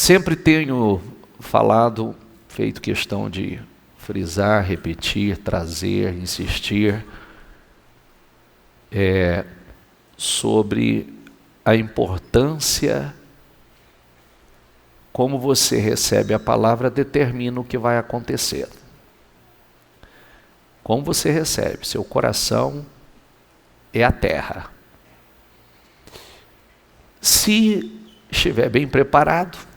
Sempre tenho falado, feito questão de frisar, repetir, trazer, insistir, sobre a importância, como você recebe a palavra determina o que vai acontecer. Como você recebe, seu coração é a terra. Se estiver bem preparado,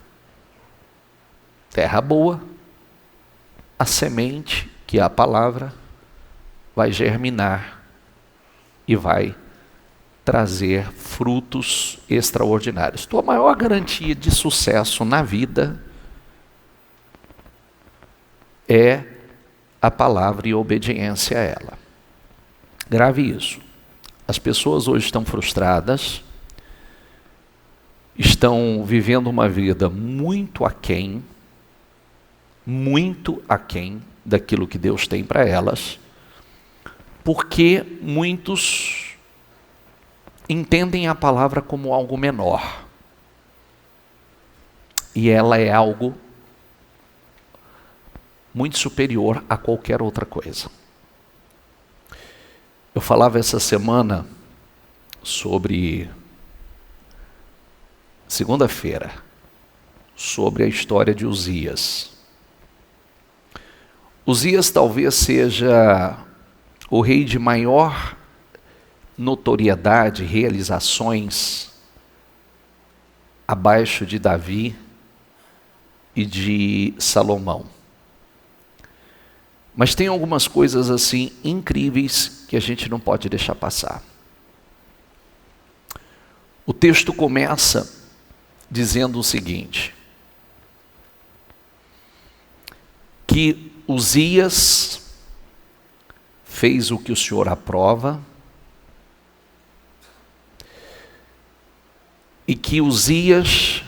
terra boa, a semente, que é a palavra, vai germinar e vai trazer frutos extraordinários. Tua maior garantia de sucesso na vida é a palavra e a obediência a ela. Grave isso. As pessoas hoje estão frustradas, estão vivendo uma vida muito aquém daquilo que Deus tem para elas, porque muitos entendem a palavra como algo menor. E ela é algo muito superior a qualquer outra coisa. Eu falava essa semana sobre segunda-feira, sobre a história de Uzias. Uzias talvez seja o rei de maior notoriedade, realizações, abaixo de Davi e de Salomão. Mas tem algumas coisas assim incríveis que a gente não pode deixar passar. O texto começa dizendo o seguinte: que Uzias fez o que o Senhor aprova, e que Uzias,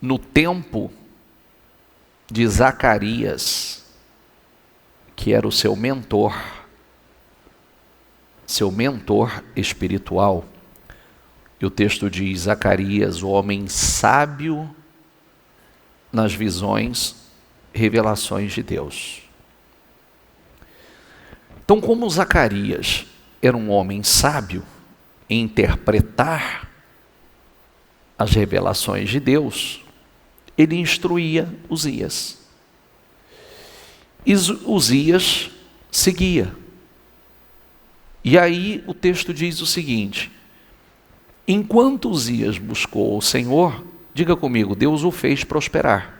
no tempo de Zacarias, que era o seu mentor espiritual, e o texto diz: Zacarias, o homem sábio nas visões, revelações de Deus. Então, como Zacarias era um homem sábio em interpretar as revelações de Deus, ele instruía Uzias. E Uzias seguia. E aí o texto diz o seguinte: enquanto Uzias buscou o Senhor, diga comigo, Deus o fez prosperar.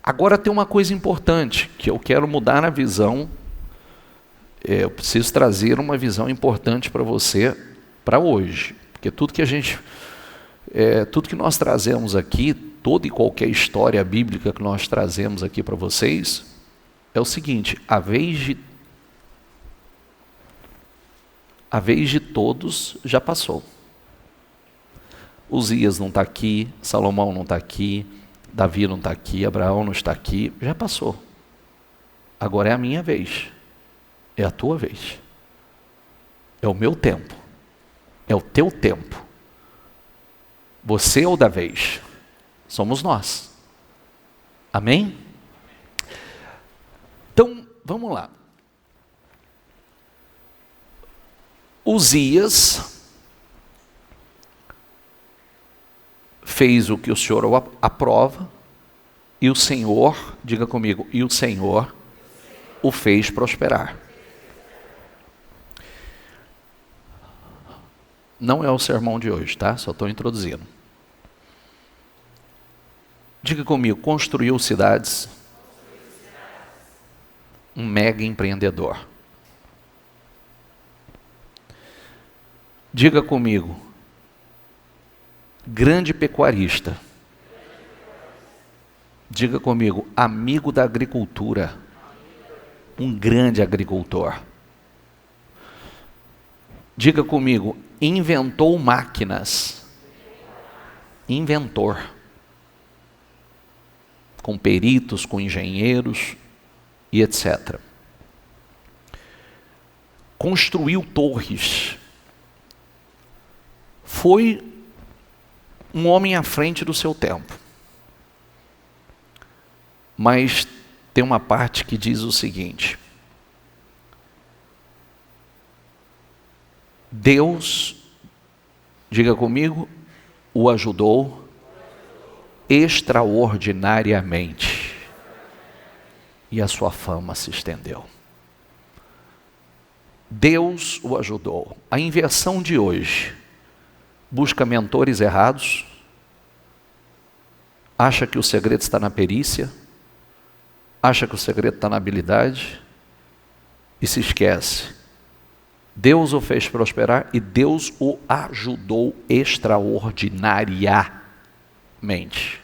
Agora tem uma coisa importante que eu quero mudar na visão. Eu preciso trazer uma visão importante para você, para hoje. Porque tudo que nós trazemos aqui, toda e qualquer história bíblica que nós trazemos aqui para vocês, é o seguinte: a vez de todos já passou. Uzias não está aqui, Salomão não está aqui, Davi não está aqui, Abraão não está aqui, já passou. Agora é a minha vez, é a tua vez, é o meu tempo, é o teu tempo. Você é o da vez, somos nós. Amém? Então, vamos lá. Uzias fez o que o Senhor aprova, e o Senhor, diga comigo, e o Senhor o fez prosperar. Não é o sermão de hoje, tá? Só estou introduzindo. Diga comigo, construiu cidades. Um mega empreendedor. Diga comigo, grande pecuarista. Diga comigo, amigo da agricultura. Um grande agricultor. Diga comigo, inventou máquinas. Inventor. Com peritos, com engenheiros e etc. Construiu torres. Foi um homem à frente do seu tempo. Mas tem uma parte que diz o seguinte: Deus, diga comigo, o ajudou extraordinariamente e a sua fama se estendeu. Deus o ajudou. A inversão de hoje busca mentores errados, acha que o segredo está na perícia, acha que o segredo está na habilidade e se esquece. Deus o fez prosperar e Deus o ajudou extraordinariamente.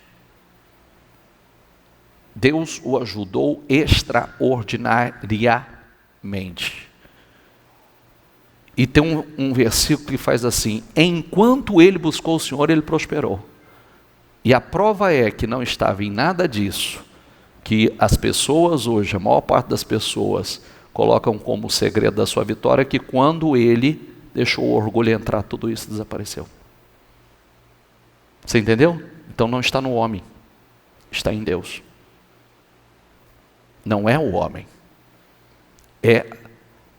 Deus o ajudou extraordinariamente. E tem um versículo que faz assim: enquanto ele buscou o Senhor, ele prosperou. E a prova é que não estava em nada disso que as pessoas hoje, a maior parte das pessoas, colocam como segredo da sua vitória, que quando ele deixou o orgulho entrar, tudo isso desapareceu. Você entendeu? Então não está no homem, está em Deus. Não é o homem, é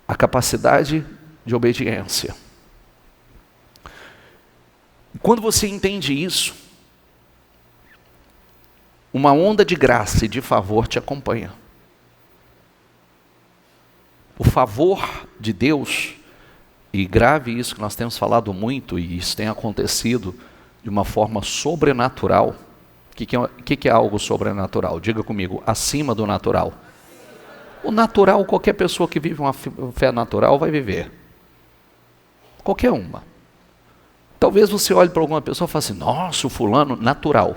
a capacidade de obediência. Quando você entende isso, uma onda de graça e de favor te acompanha. O favor de Deus, e grave isso que nós temos falado muito, e isso tem acontecido de uma forma sobrenatural. O que é algo sobrenatural? Diga comigo, acima do natural. O natural, qualquer pessoa que vive uma fé natural vai viver. Qualquer uma. Talvez você olhe para alguma pessoa e fale assim: nossa, o fulano, natural.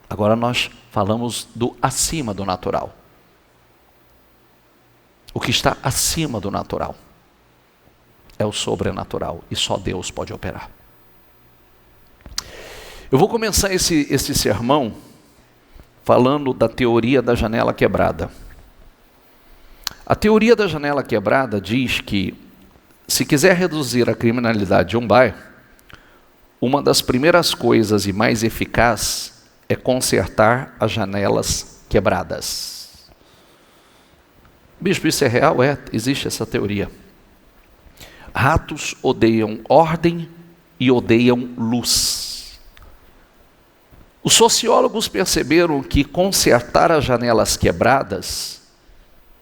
Agora nós falamos do acima do natural. O que está acima do natural é o sobrenatural, e só Deus pode operar. Eu vou começar esse sermão falando da teoria da janela quebrada. A teoria da janela quebrada diz que, se quiser reduzir a criminalidade de um bairro, uma das primeiras coisas e mais eficazes é consertar as janelas quebradas. Bispo, isso é real? Existe essa teoria. Ratos odeiam ordem e odeiam luz. Os sociólogos perceberam que consertar as janelas quebradas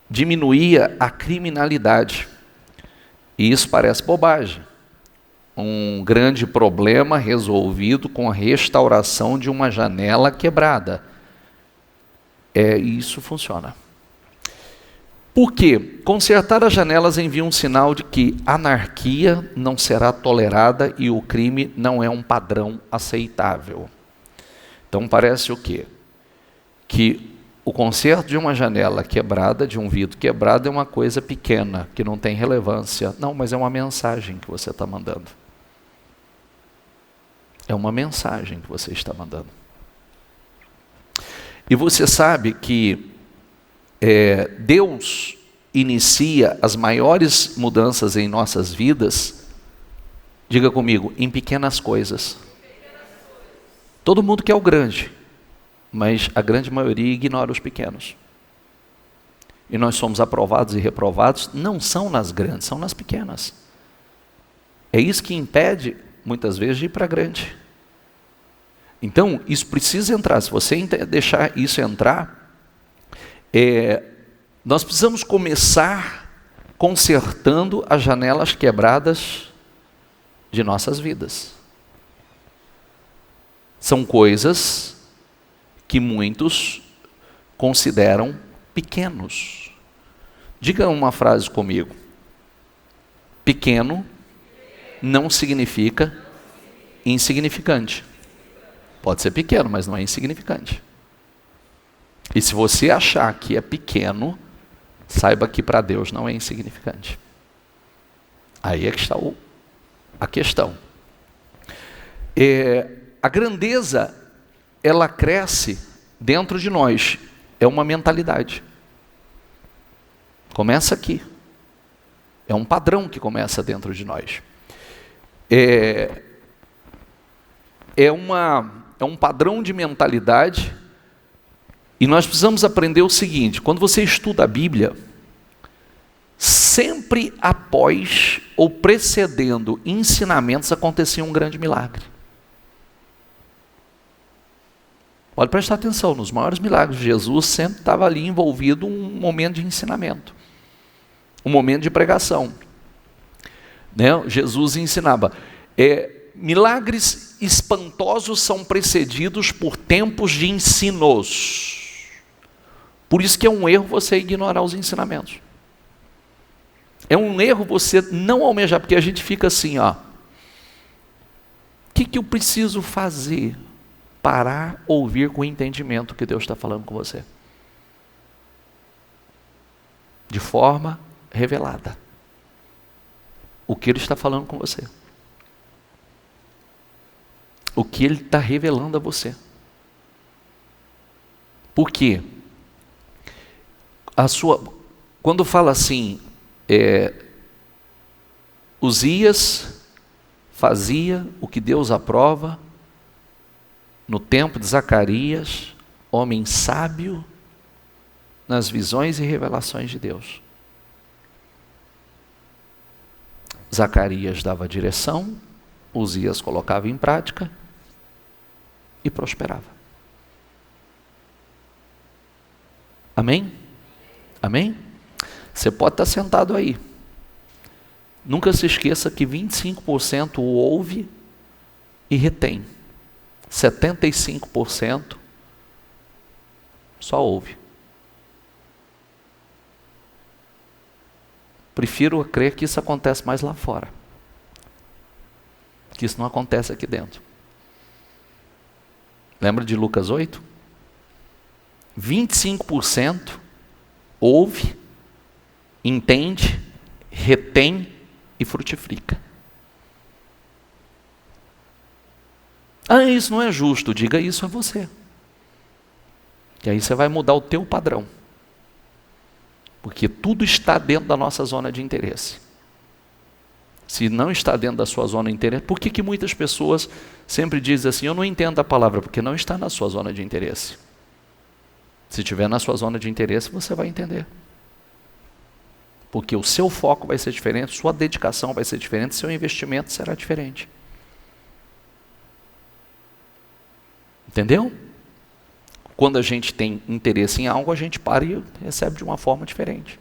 diminuía a criminalidade. E isso parece bobagem. Um grande problema resolvido com a restauração de uma janela quebrada. Isso funciona. Por quê? Consertar as janelas envia um sinal de que anarquia não será tolerada e o crime não é um padrão aceitável. Então parece o quê? Que o conserto de uma janela quebrada, de um vidro quebrado, é uma coisa pequena, que não tem relevância. Não, mas é uma mensagem que você está mandando. É uma mensagem que você está mandando. E você sabe que Deus inicia as maiores mudanças em nossas vidas, diga comigo, em pequenas coisas. Todo mundo quer o grande, mas a grande maioria ignora os pequenos. E nós somos aprovados e reprovados, não são nas grandes, são nas pequenas. É isso que impede, muitas vezes, de ir para a grande. Então, isso precisa entrar. Se você deixar isso entrar, nós precisamos começar consertando as janelas quebradas de nossas vidas. São coisas que muitos consideram pequenos. Diga uma frase comigo. Pequeno não significa insignificante. Pode ser pequeno, mas não é insignificante. E se você achar que é pequeno, saiba que para Deus não é insignificante. Aí é que está a questão. A grandeza, ela cresce dentro de nós. É uma mentalidade. Começa aqui. É um padrão que começa dentro de nós. é um padrão de mentalidade, e nós precisamos aprender o seguinte: quando você estuda a Bíblia, sempre após ou precedendo ensinamentos acontecia um grande milagre. Pode prestar atenção, nos maiores milagres de Jesus sempre estava ali envolvido um momento de ensinamento, um momento de pregação. Né? Jesus ensinava. Milagres espantosos são precedidos por tempos de ensinos. Por isso que é um erro você ignorar os ensinamentos. É um erro você não almejar, porque a gente fica assim, ó. O que eu preciso fazer? Parar, ouvir com entendimento o que Deus está falando com você. De forma revelada. O que Ele está falando com você. O que Ele está revelando a você. Por quê? Quando fala assim, Uzias fazia o que Deus aprova, no tempo de Zacarias, homem sábio nas visões e revelações de Deus. Zacarias dava direção, Uzias colocava em prática e prosperava. Amém? Amém? Você pode estar sentado aí. Nunca se esqueça que 25% ouve e retém. 75% só ouve. Prefiro crer que isso acontece mais lá fora. Que isso não acontece aqui dentro. Lembra de Lucas 8? 25% ouve, entende, retém e frutifica. Ah, isso não é justo. Diga isso a você. Que aí você vai mudar o teu padrão. Porque tudo está dentro da nossa zona de interesse. Se não está dentro da sua zona de interesse, por que muitas pessoas sempre dizem assim, eu não entendo a palavra? Porque não está na sua zona de interesse. Se estiver na sua zona de interesse, você vai entender. Porque o seu foco vai ser diferente, sua dedicação vai ser diferente, seu investimento será diferente. Entendeu? Quando a gente tem interesse em algo, a gente para e recebe de uma forma diferente.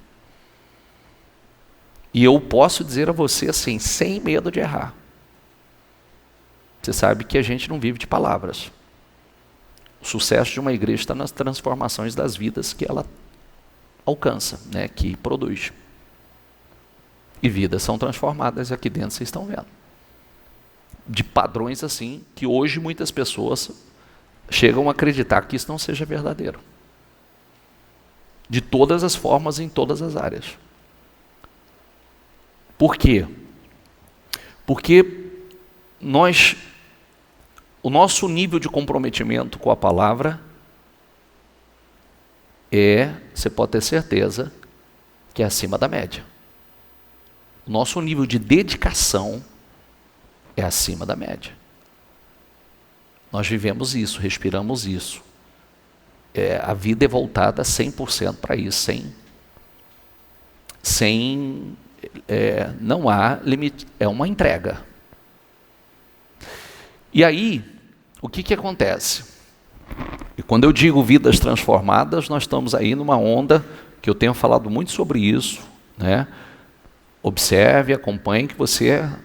E eu posso dizer a você assim, sem medo de errar. Você sabe que a gente não vive de palavras. O sucesso de uma igreja está nas transformações das vidas que ela alcança, né, que produz. E vidas são transformadas aqui dentro, vocês estão vendo. De padrões assim, que hoje muitas pessoas chegam a acreditar que isso não seja verdadeiro. De todas as formas, em todas as áreas. Por quê? Porque o nosso nível de comprometimento com a palavra você pode ter certeza, que é acima da média. O nosso nível de dedicação é acima da média. Nós vivemos isso, respiramos isso. A vida é voltada 100% para isso, não há limite, é uma entrega. E aí, o que acontece? E quando eu digo vidas transformadas, nós estamos aí numa onda, que eu tenho falado muito sobre isso, né? Observe, acompanhe, que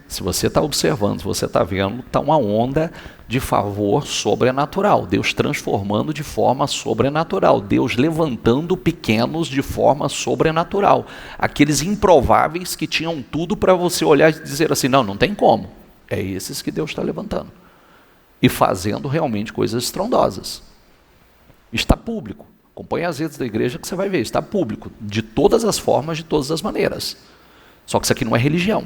se você está observando, se você está vendo, está uma onda de favor sobrenatural. Deus transformando de forma sobrenatural. Deus levantando pequenos de forma sobrenatural. Aqueles improváveis que tinham tudo para você olhar e dizer assim, não tem como. É esses que Deus está levantando. E fazendo realmente coisas estrondosas. Está público. Acompanhe as redes da igreja que você vai ver. Está público. De todas as formas, de todas as maneiras. Só que isso aqui não é religião.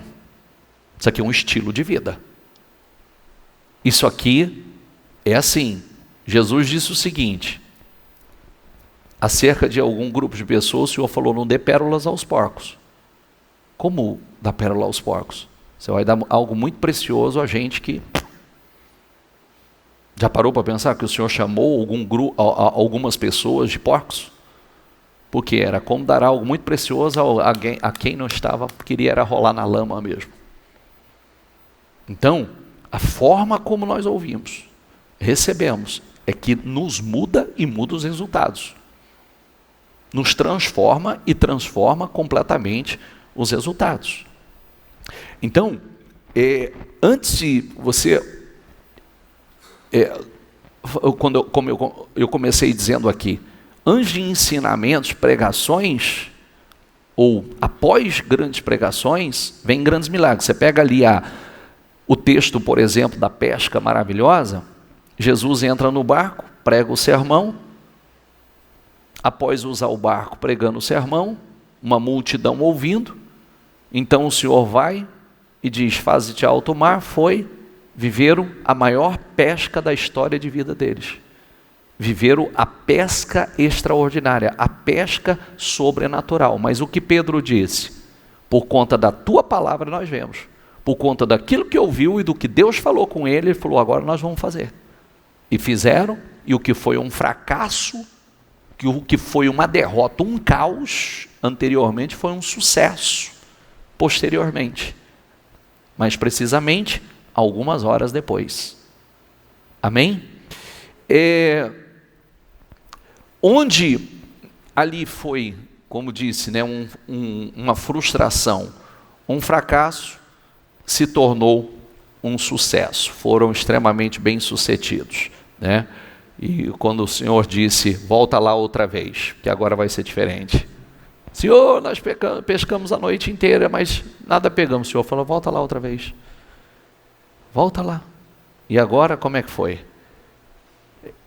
Isso aqui é um estilo de vida. Isso aqui é assim. Jesus disse o seguinte, acerca de algum grupo de pessoas, o Senhor falou, não dê pérolas aos porcos. Como dar pérola aos porcos? Você vai dar algo muito precioso a gente que Já parou para pensar que o Senhor chamou algumas pessoas de porcos? Porque era como dar algo muito precioso a quem não estava, queria era rolar na lama mesmo. Então, a forma como nós ouvimos, recebemos, é que nos muda e muda os resultados. Nos transforma e transforma completamente os resultados. Então, antes de você... como eu comecei dizendo aqui, antes de ensinamentos, pregações, ou após grandes pregações, vem grandes milagres. Você pega ali o texto, por exemplo, da pesca maravilhosa. Jesus entra no barco, prega o sermão. Após usar o barco pregando o sermão, uma multidão ouvindo, então o Senhor vai e diz: faze-te alto mar. Viveram a maior pesca da história de vida deles. Viveram a pesca extraordinária, a pesca sobrenatural. Mas o que Pedro disse? Por conta da tua palavra nós vemos, por conta daquilo que ouviu e do que Deus falou com ele falou: agora nós vamos fazer. E fizeram, e o que foi um fracasso, o que foi uma derrota, um caos anteriormente, foi um sucesso posteriormente. Mas precisamente algumas horas depois. Amém? Onde ali foi, como disse, né, uma frustração, um fracasso, se tornou um sucesso. Foram extremamente bem-sucedidos, né? E quando o Senhor disse: volta lá outra vez, que agora vai ser diferente. Senhor, nós pescamos a noite inteira, mas nada pegamos. O Senhor falou: volta lá outra vez. Volta lá. E agora como é que foi?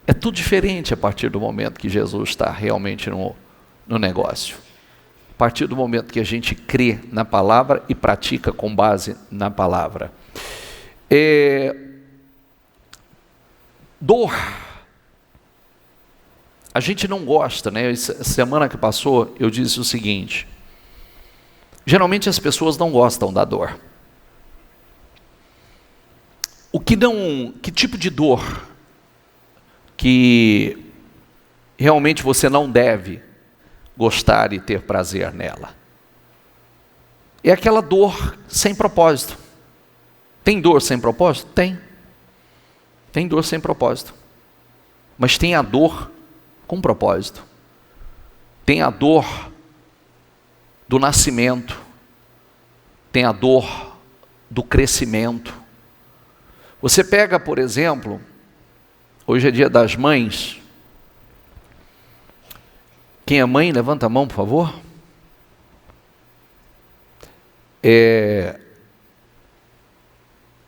É tudo diferente a partir do momento que Jesus está realmente no negócio. A partir do momento que a gente crê na palavra e pratica com base na palavra. Dor. A gente não gosta, né? Semana que passou eu disse o seguinte: geralmente as pessoas não gostam da dor. Que tipo de dor que realmente você não deve gostar e ter prazer nela? É aquela dor sem propósito. Tem dor sem propósito? Tem. Tem dor sem propósito. Mas tem a dor com propósito. Tem a dor do nascimento. Tem a dor do crescimento. Você pega, por exemplo, hoje é dia das mães. Quem é mãe, levanta a mão, por favor.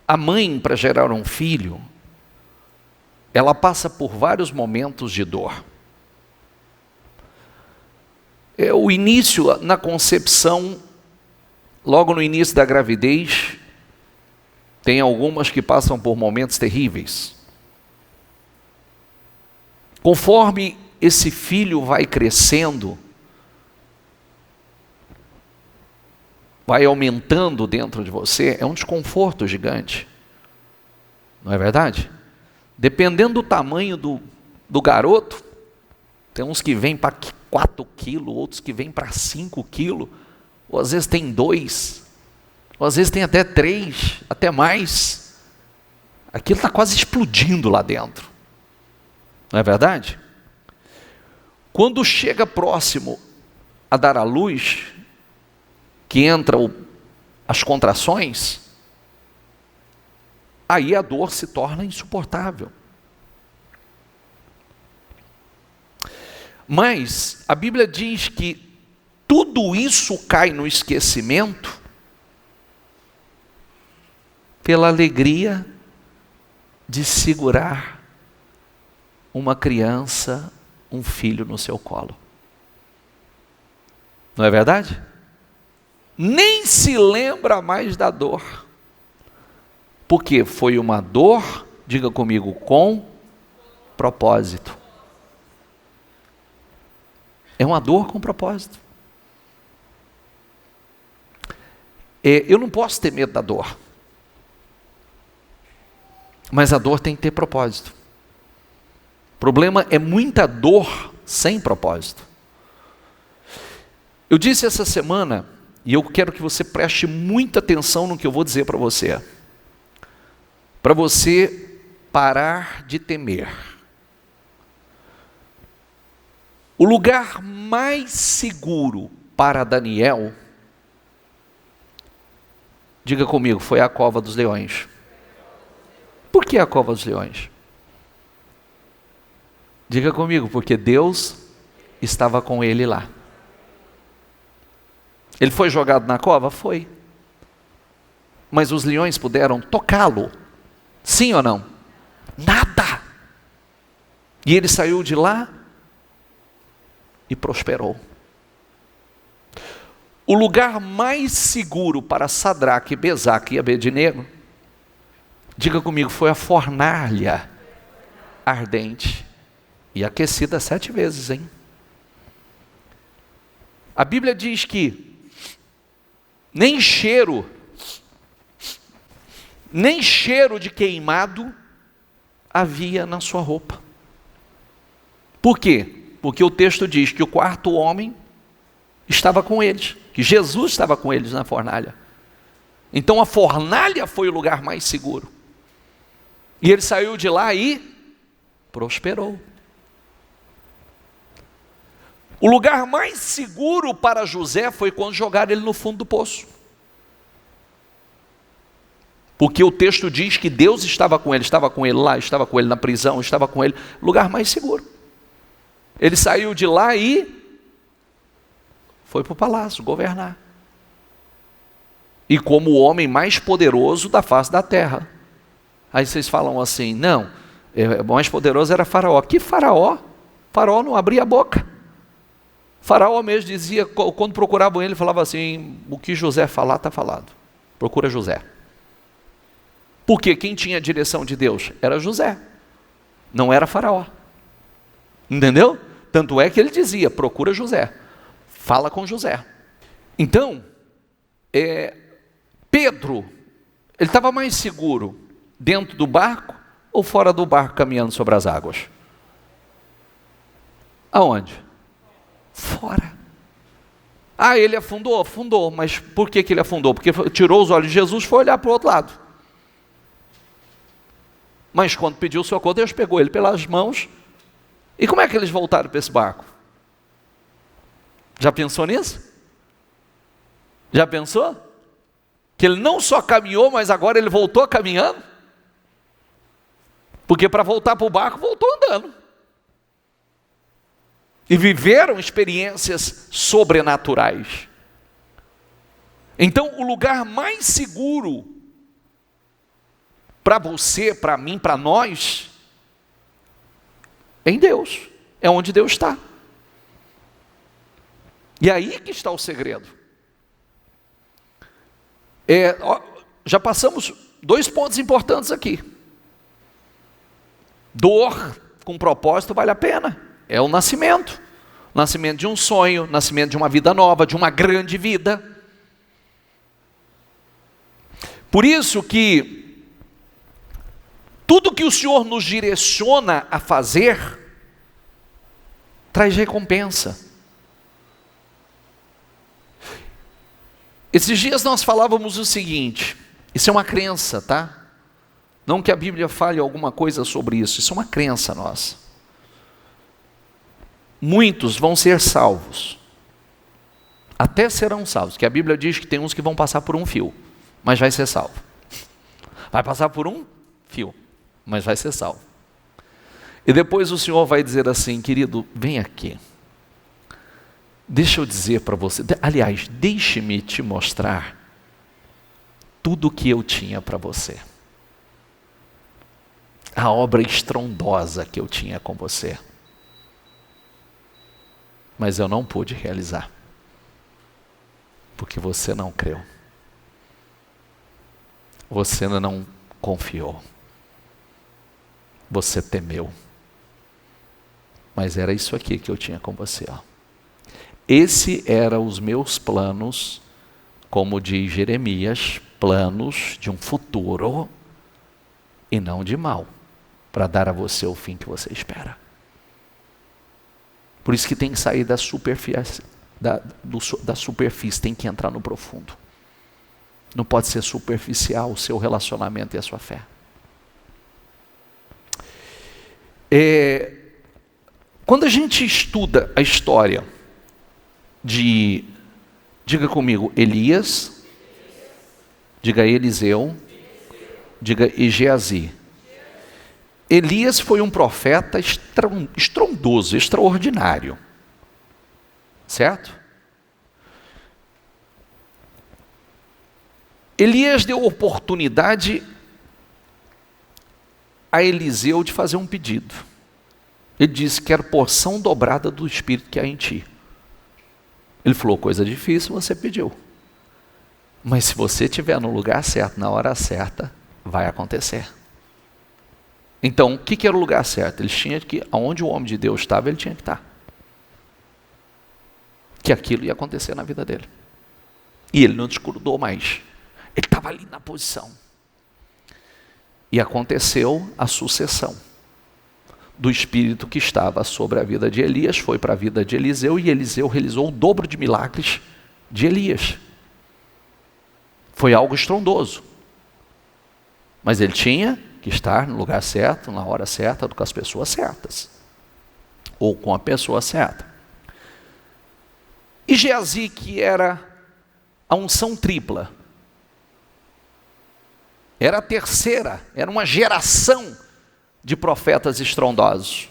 A mãe, para gerar um filho, ela passa por vários momentos de dor. O início, na concepção, logo no início da gravidez, tem algumas que passam por momentos terríveis. Conforme esse filho vai crescendo, vai aumentando dentro de você, é um desconforto gigante. Não é verdade? Dependendo do tamanho do garoto, tem uns que vêm para 4 quilos, outros que vêm para 5 quilos, ou às vezes tem 2, ou às vezes tem até 3, até mais. Aquilo está quase explodindo lá dentro. Não é verdade? Quando chega próximo a dar à luz, que entram as contrações, aí a dor se torna insuportável. Mas a Bíblia diz que tudo isso cai no esquecimento pela alegria de segurar uma criança, um filho no seu colo. Não é verdade? Nem se lembra mais da dor. Porque foi uma dor, diga comigo, com propósito. É uma dor com propósito. Eu não posso ter medo da dor. Mas a dor tem que ter propósito. O problema é muita dor sem propósito. Eu disse essa semana, e eu quero que você preste muita atenção no que eu vou dizer para você. Para você parar de temer. O lugar mais seguro para Daniel, diga comigo, foi a cova dos leões. Por que a cova dos leões? Diga comigo, porque Deus estava com ele lá. Ele foi jogado na cova? Foi. Mas os leões puderam tocá-lo? Sim ou não? Nada. E ele saiu de lá e prosperou. O lugar mais seguro para Sadraque, Mesaque e Abednego, diga comigo, foi a fornalha ardente e aquecida 7 vezes, hein? A Bíblia diz que nem cheiro de queimado havia na sua roupa. Por quê? Porque o texto diz que o quarto homem estava com eles, que Jesus estava com eles na fornalha. Então a fornalha foi o lugar mais seguro. E ele saiu de lá e prosperou. O lugar mais seguro para José foi quando jogaram ele no fundo do poço. Porque o texto diz que Deus estava com ele lá, estava com ele na prisão, estava com ele, lugar mais seguro. Ele saiu de lá e foi para o palácio governar. E como o homem mais poderoso da face da terra. Aí vocês falam assim, não, o mais poderoso era Faraó. Que Faraó? Faraó não abria a boca. Faraó mesmo dizia, quando procuravam ele, falava assim, o que José falar, está falado. Procura José. Porque quem tinha a direção de Deus era José, não era Faraó. Entendeu? Tanto é que ele dizia, procura José, fala com José. Então, Pedro, ele estava mais seguro dentro do barco ou fora do barco caminhando sobre as águas? Aonde? Fora. Ah, ele afundou? Afundou. Mas por que ele afundou? Porque tirou os olhos de Jesus e foi olhar para o outro lado. Mas quando pediu socorro, Deus pegou ele pelas mãos. E como é que eles voltaram para esse barco? Já pensou nisso? Já pensou? Que ele não só caminhou, mas agora ele voltou caminhando? Porque para voltar para o barco, voltou andando. E viveram experiências sobrenaturais. Então, o lugar mais seguro para você, para mim, para nós, é em Deus. É onde Deus está. E aí que está o segredo. Já passamos 2 pontos importantes aqui. Dor com propósito vale a pena. É o nascimento. Nascimento de um sonho, nascimento de uma vida nova, de uma grande vida. Por isso que tudo que o Senhor nos direciona a fazer, traz recompensa. Esses dias nós falávamos o seguinte, isso é uma crença, tá? Não que a Bíblia fale alguma coisa sobre isso, isso é uma crença nossa. Muitos vão ser salvos, até serão salvos, que a Bíblia diz que tem uns que vão passar por um fio, mas vai ser salvo. Vai passar por um fio, mas vai ser salvo. E depois o Senhor vai dizer assim, querido, vem aqui. Deixa eu dizer para você, aliás, deixe-me te mostrar tudo o que eu tinha para você. A obra estrondosa que eu tinha com você. Mas eu não pude realizar. Porque você não creu. Você não confiou. Você temeu. Mas era isso aqui que eu tinha com você, ó. Esse eram os meus planos, como diz Jeremias, planos de um futuro e não de mal, para dar a você o fim que você espera. Por isso que tem que sair da superfície, da superfície, tem que entrar no profundo. Não pode ser superficial o seu relacionamento e a sua fé. Quando a gente estuda a história de, diga comigo, Elias, diga Eliseu, diga Geazi. Elias foi um profeta estrondoso, extraordinário. Certo? Elias deu oportunidade a Eliseu de fazer um pedido. Ele disse: quero porção dobrada do Espírito que há em ti. Ele falou: coisa difícil você pediu. Mas se você estiver no lugar certo, na hora certa, vai acontecer. Então, o que era o lugar certo? Ele tinha que, aonde o homem de Deus estava, ele tinha que estar. Que aquilo ia acontecer na vida dele. E ele não desgrudou mais. Ele estava ali na posição. E aconteceu a sucessão do Espírito que estava sobre a vida de Elias, foi para a vida de Eliseu, e Eliseu realizou o dobro de milagres de Elias. Foi algo estrondoso. Mas ele tinha que estar no lugar certo, na hora certa, com as pessoas certas. Ou com a pessoa certa. E Geazi, que era a unção tripla. Era a terceira, era uma geração de profetas estrondosos.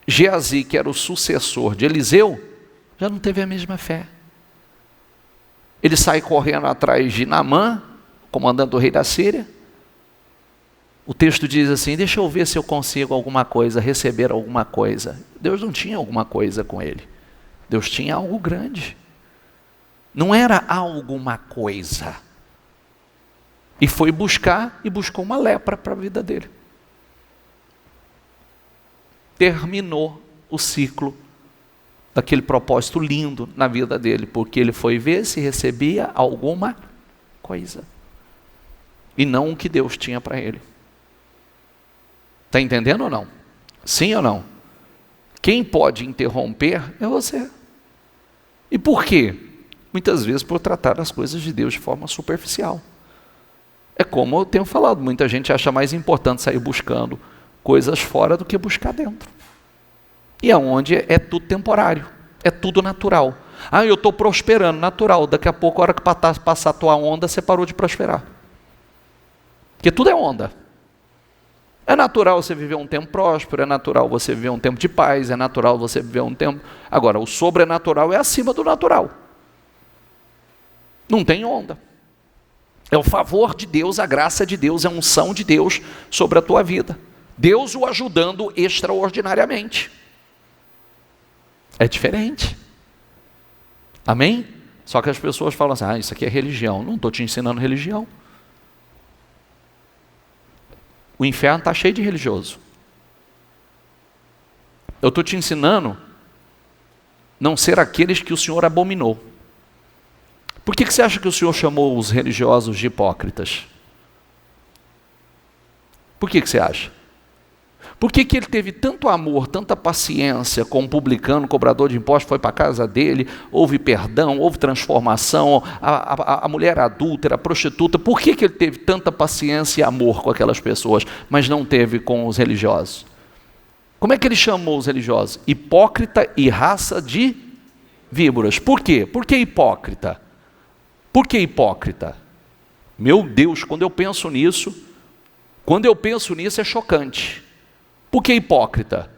Geazi, que era o sucessor de Eliseu, já não teve a mesma fé. Ele sai correndo atrás de Naamã, comandante do rei da Síria. O texto diz assim: deixa eu ver se eu consigo alguma coisa, receber alguma coisa. Deus não tinha alguma coisa com ele. Deus tinha algo grande. Não era alguma coisa. E foi buscar, e buscou uma lepra para a vida dele. Terminou o ciclo daquele propósito lindo na vida dele, porque ele foi ver se recebia alguma coisa. E não o que Deus tinha para ele. Está entendendo ou não? Sim ou não? Quem pode interromper é você. E por quê? Muitas vezes por tratar as coisas de Deus de forma superficial. É como eu tenho falado, muita gente acha mais importante sair buscando coisas fora do que buscar dentro. E aonde é tudo temporário, é tudo natural. Ah, eu estou prosperando, natural. Daqui a pouco, a hora que passar a tua onda, você parou de prosperar. Porque tudo é onda. É natural você viver um tempo próspero, é natural você viver um tempo de paz, é natural você viver um tempo... Agora, o sobrenatural é acima do natural. Não tem onda. É o favor de Deus, a graça de Deus, a unção de Deus sobre a tua vida. Deus o ajudando extraordinariamente. É diferente. Amém? Só que as pessoas falam assim: ah, isso aqui é religião. Não estou te ensinando religião. O inferno está cheio de religioso. Eu estou te ensinando não ser aqueles que o Senhor abominou. Por que você acha que o Senhor chamou os religiosos de hipócritas? Por que você acha? Por que ele teve tanto amor, tanta paciência com um publicano, cobrador de impostos, foi para a casa dele, houve perdão, houve transformação, a mulher adúltera, a prostituta, por que ele teve tanta paciência e amor com aquelas pessoas, mas não teve com os religiosos? Como é que ele chamou os religiosos? Hipócrita e raça de víboras. Por quê? Por que hipócrita? Por que hipócrita? Meu Deus, quando eu penso nisso é chocante. Por que hipócrita?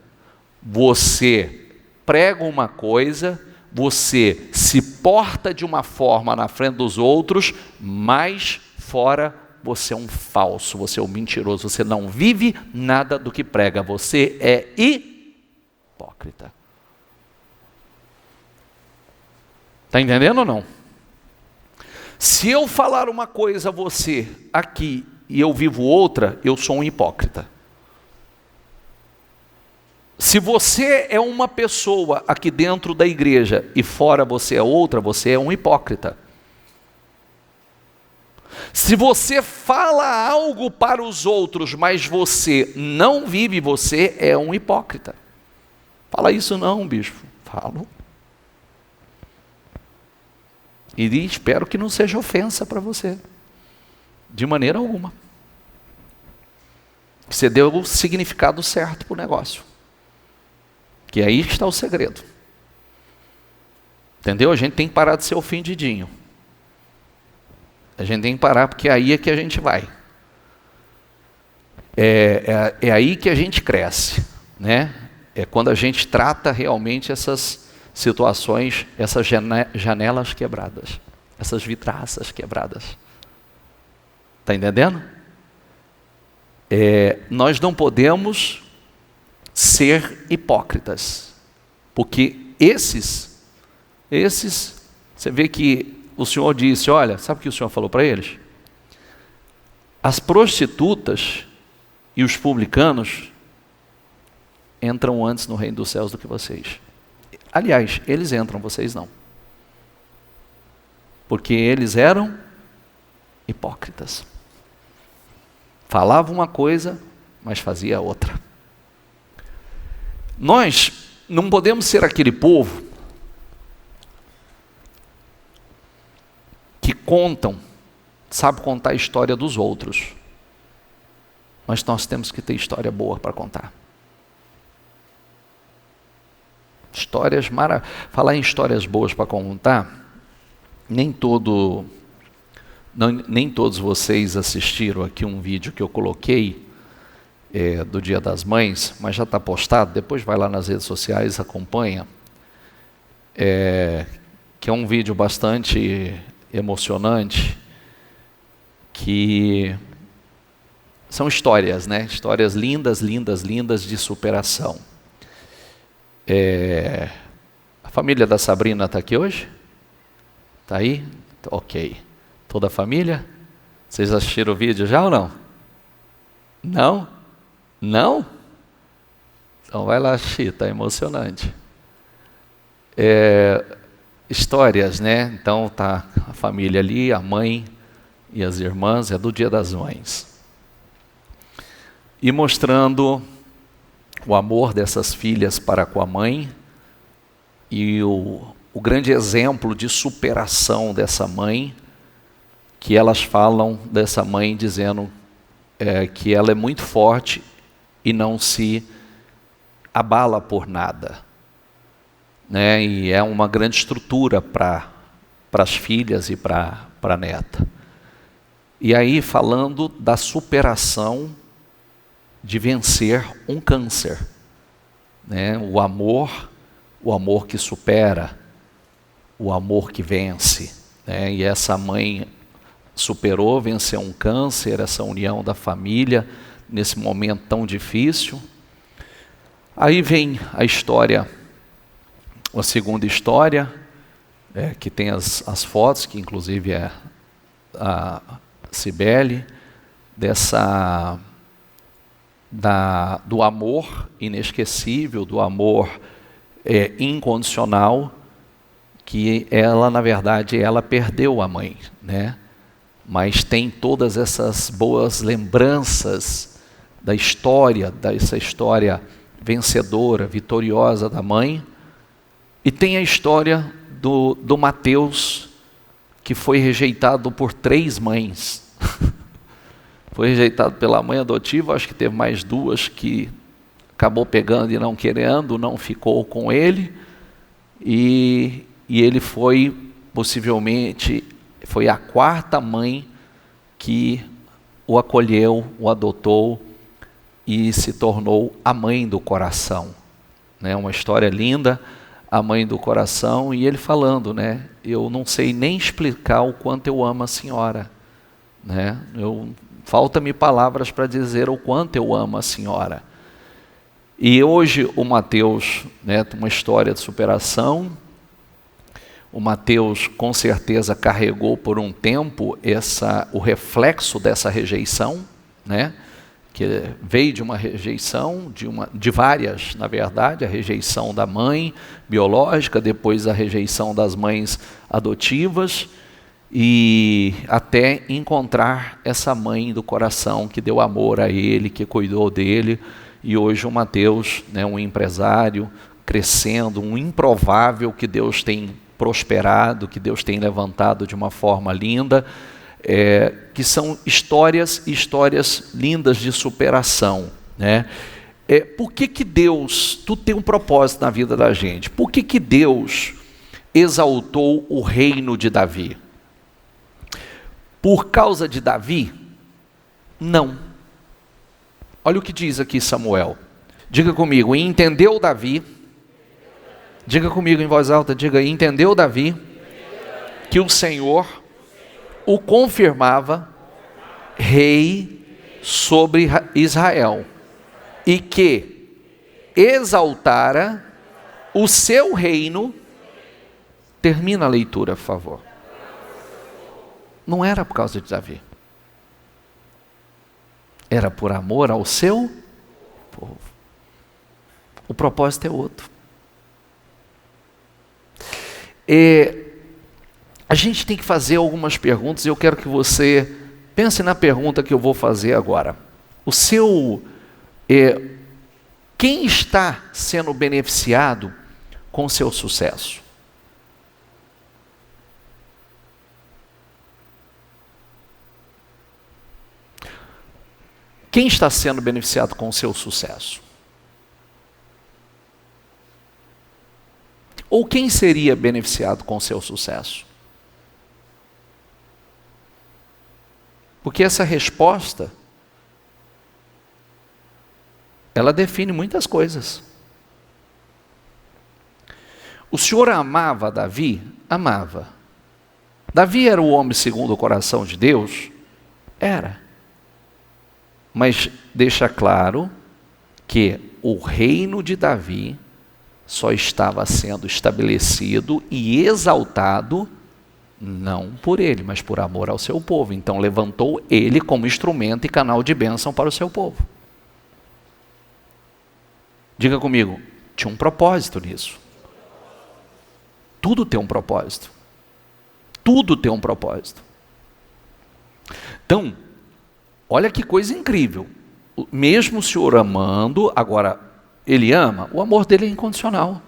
Você prega uma coisa, você se porta de uma forma na frente dos outros, mas fora você é um falso, você é um mentiroso, você não vive nada do que prega, você é hipócrita. Está entendendo ou não? Se eu falar uma coisa a você aqui e eu vivo outra, eu sou um hipócrita. Se você é uma pessoa aqui dentro da igreja e fora você é outra, você é um hipócrita. Se você fala algo para os outros, mas você não vive, você é um hipócrita. Fala isso não, bispo. Falo. E espero que não seja ofensa para você. De maneira alguma. Você deu o significado certo para o negócio. Que aí está o segredo. Entendeu? A gente tem que parar de ser ofendidinho. A gente tem que parar, porque aí é que a gente vai. É aí que a gente cresce, né? É quando a gente trata realmente essas situações, essas janelas quebradas, essas vidraças quebradas. Está entendendo? Nós não podemos ser hipócritas, porque esses, você vê que o Senhor disse, olha, sabe o que o Senhor falou para eles? As prostitutas e os publicanos entram antes no reino dos céus do que vocês. Aliás, eles entram, vocês não. Porque eles eram hipócritas. Falava uma coisa, mas fazia outra. Nós não podemos ser aquele povo que sabe contar a história dos outros. Mas nós temos que ter história boa para contar. Falar em histórias boas para contar, nem todos vocês assistiram aqui um vídeo que eu coloquei do Dia das Mães, mas já está postado, depois vai lá nas redes sociais, acompanha, que é um vídeo bastante emocionante, que são histórias, né? Histórias lindas, lindas, lindas de superação. A família da Sabrina está aqui hoje? Está aí? Ok. Toda a família? Vocês assistiram o vídeo já ou não? Não? Não? Então vai lá assistir, está emocionante. Histórias, né? Então tá a família ali, a mãe e as irmãs, é do Dia das Mães. E mostrando o amor dessas filhas para com a mãe e o grande exemplo de superação dessa mãe, que elas falam dessa mãe dizendo que ela é muito forte e não se abala por nada, né? E é uma grande estrutura para as filhas e para a neta. E aí falando da superação de vencer um câncer, né? O amor que supera, o amor que vence, né? E essa mãe superou, venceu um câncer, essa união da família nesse momento tão difícil. Aí vem a história, a segunda história, que tem as fotos, que inclusive é a Cibele, do amor inesquecível, do amor incondicional, que ela, na verdade, ela perdeu a mãe, né? Mas tem todas essas boas lembranças dessa história vencedora, vitoriosa da mãe, e tem a história do Mateus, que foi rejeitado por 3 mães. Foi rejeitado pela mãe adotiva, acho que teve mais 2 que acabou pegando e não querendo, não ficou com ele, e ele possivelmente foi a 4ª mãe que o acolheu, o adotou e se tornou a mãe do coração, né? Uma história linda, a mãe do coração, e ele falando, né? Eu não sei nem explicar o quanto eu amo a senhora, né? Falta-me palavras para dizer o quanto eu amo a senhora. E hoje o Mateus, né, tem uma história de superação. O Mateus com certeza carregou por um tempo o reflexo dessa rejeição, né? Que veio de uma rejeição, de várias, na verdade, a rejeição da mãe biológica, depois a rejeição das mães adotivas, e até encontrar essa mãe do coração que deu amor a ele, que cuidou dele. E hoje o Mateus, né, um empresário, crescendo, um improvável que Deus tem prosperado, que Deus tem levantado de uma forma linda, que são histórias lindas de superação, né? Por que Deus, tudo tem um propósito na vida da gente, por que Deus exaltou o reino de Davi? Por causa de Davi? Não. Olha o que diz aqui Samuel. Diga comigo, entendeu Davi? Diga comigo em voz alta, diga, entendeu Davi que o Senhor o confirmava rei sobre Israel e que exaltara o seu reino. Termina a leitura, por favor. Não era por causa de Davi. Era por amor ao seu povo. O propósito é outro. A gente tem que fazer algumas perguntas e eu quero que você pense na pergunta que eu vou fazer agora. Quem está sendo beneficiado com o seu sucesso? Quem está sendo beneficiado com o seu sucesso? Ou quem seria beneficiado com o seu sucesso? Porque essa resposta, ela define muitas coisas. O Senhor amava Davi? Amava. Davi era o homem segundo o coração de Deus? Era. Mas deixa claro que o reino de Davi só estava sendo estabelecido e exaltado não por ele, mas por amor ao seu povo. Então levantou ele como instrumento e canal de bênção para o seu povo. Diga comigo, tinha um propósito nisso. Tudo tem um propósito. Tudo tem um propósito. Então, olha que coisa incrível. Mesmo o Senhor amando, agora, ele ama, o amor dele é incondicional.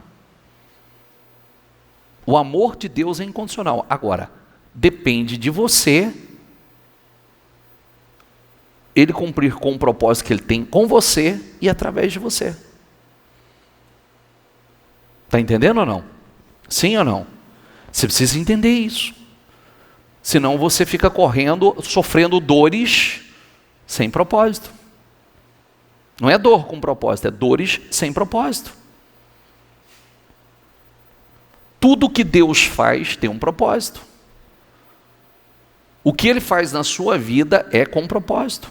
O amor de Deus é incondicional. Agora, depende de você, ele cumprir com o propósito que ele tem com você e através de você. Está entendendo ou não? Sim ou não? Você precisa entender isso. Senão você fica correndo, sofrendo dores sem propósito. Não é dor com propósito, é dores sem propósito. Tudo que Deus faz tem um propósito. O que Ele faz na sua vida é com propósito.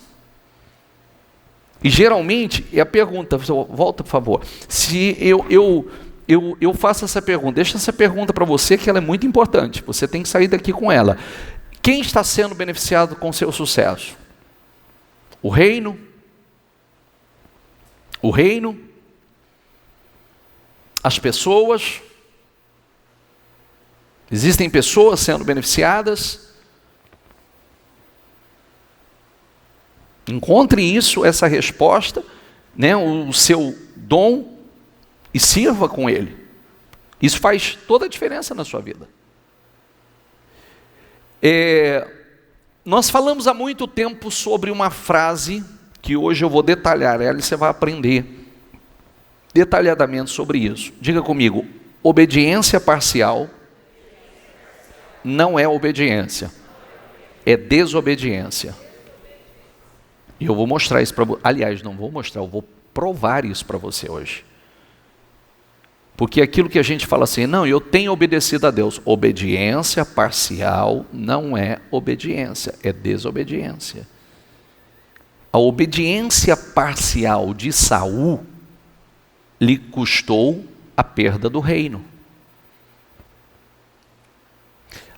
E geralmente, é a pergunta, volta por favor, se eu faço essa pergunta, deixa essa pergunta para você que ela é muito importante, você tem que sair daqui com ela. Quem está sendo beneficiado com seu sucesso? O reino? O reino? As pessoas? Existem pessoas sendo beneficiadas? Encontre isso, essa resposta, né, o seu dom e sirva com ele. Isso faz toda a diferença na sua vida. Nós falamos há muito tempo sobre uma frase que hoje eu vou detalhar ela e você vai aprender detalhadamente sobre isso. Diga comigo, obediência parcial não é obediência, é desobediência. E eu vou mostrar isso para você. Aliás, não vou mostrar, eu vou provar isso para você hoje. Porque aquilo que a gente fala assim, não, eu tenho obedecido a Deus. Obediência parcial não é obediência, é desobediência. A obediência parcial de Saul lhe custou a perda do reino.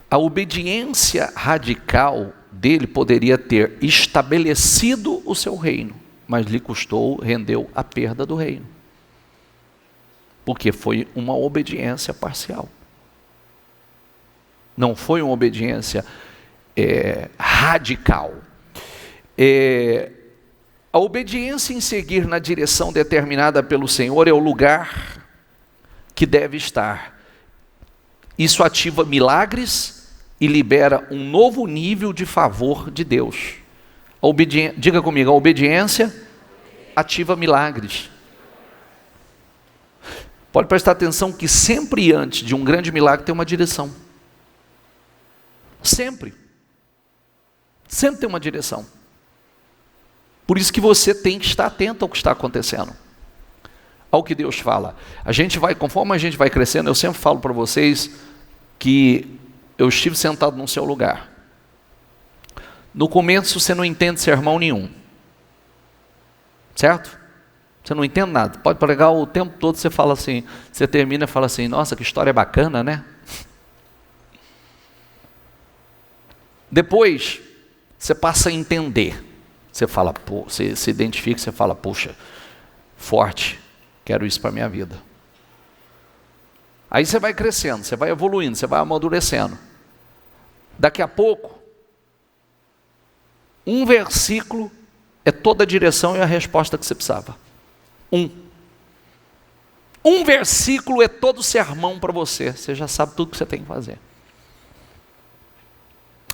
A obediência radical dele poderia ter estabelecido o seu reino, mas lhe custou, rendeu a perda do reino. Porque foi uma obediência parcial. Não foi uma obediência radical. A obediência em seguir na direção determinada pelo Senhor é o lugar que deve estar. Isso ativa milagres e libera um novo nível de favor de Deus. Diga comigo, a obediência ativa milagres. Pode prestar atenção que sempre antes de um grande milagre tem uma direção. Sempre. Sempre tem uma direção. Por isso que você tem que estar atento ao que está acontecendo, ao que Deus fala. Conforme a gente vai crescendo, eu sempre falo para vocês que eu estive sentado no seu lugar. No começo você não entende sermão nenhum, certo? Você não entende nada. Pode pregar o tempo todo, você fala assim, você termina e fala assim, nossa, que história bacana, né? Depois, você passa a entender. Você fala, você se identifica, você fala, puxa, forte, quero isso para a minha vida. Aí você vai crescendo, você vai evoluindo, você vai amadurecendo. Daqui a pouco, um versículo é toda a direção e a resposta que você precisava. Um versículo é todo o sermão para você. Você já sabe tudo que você tem que fazer.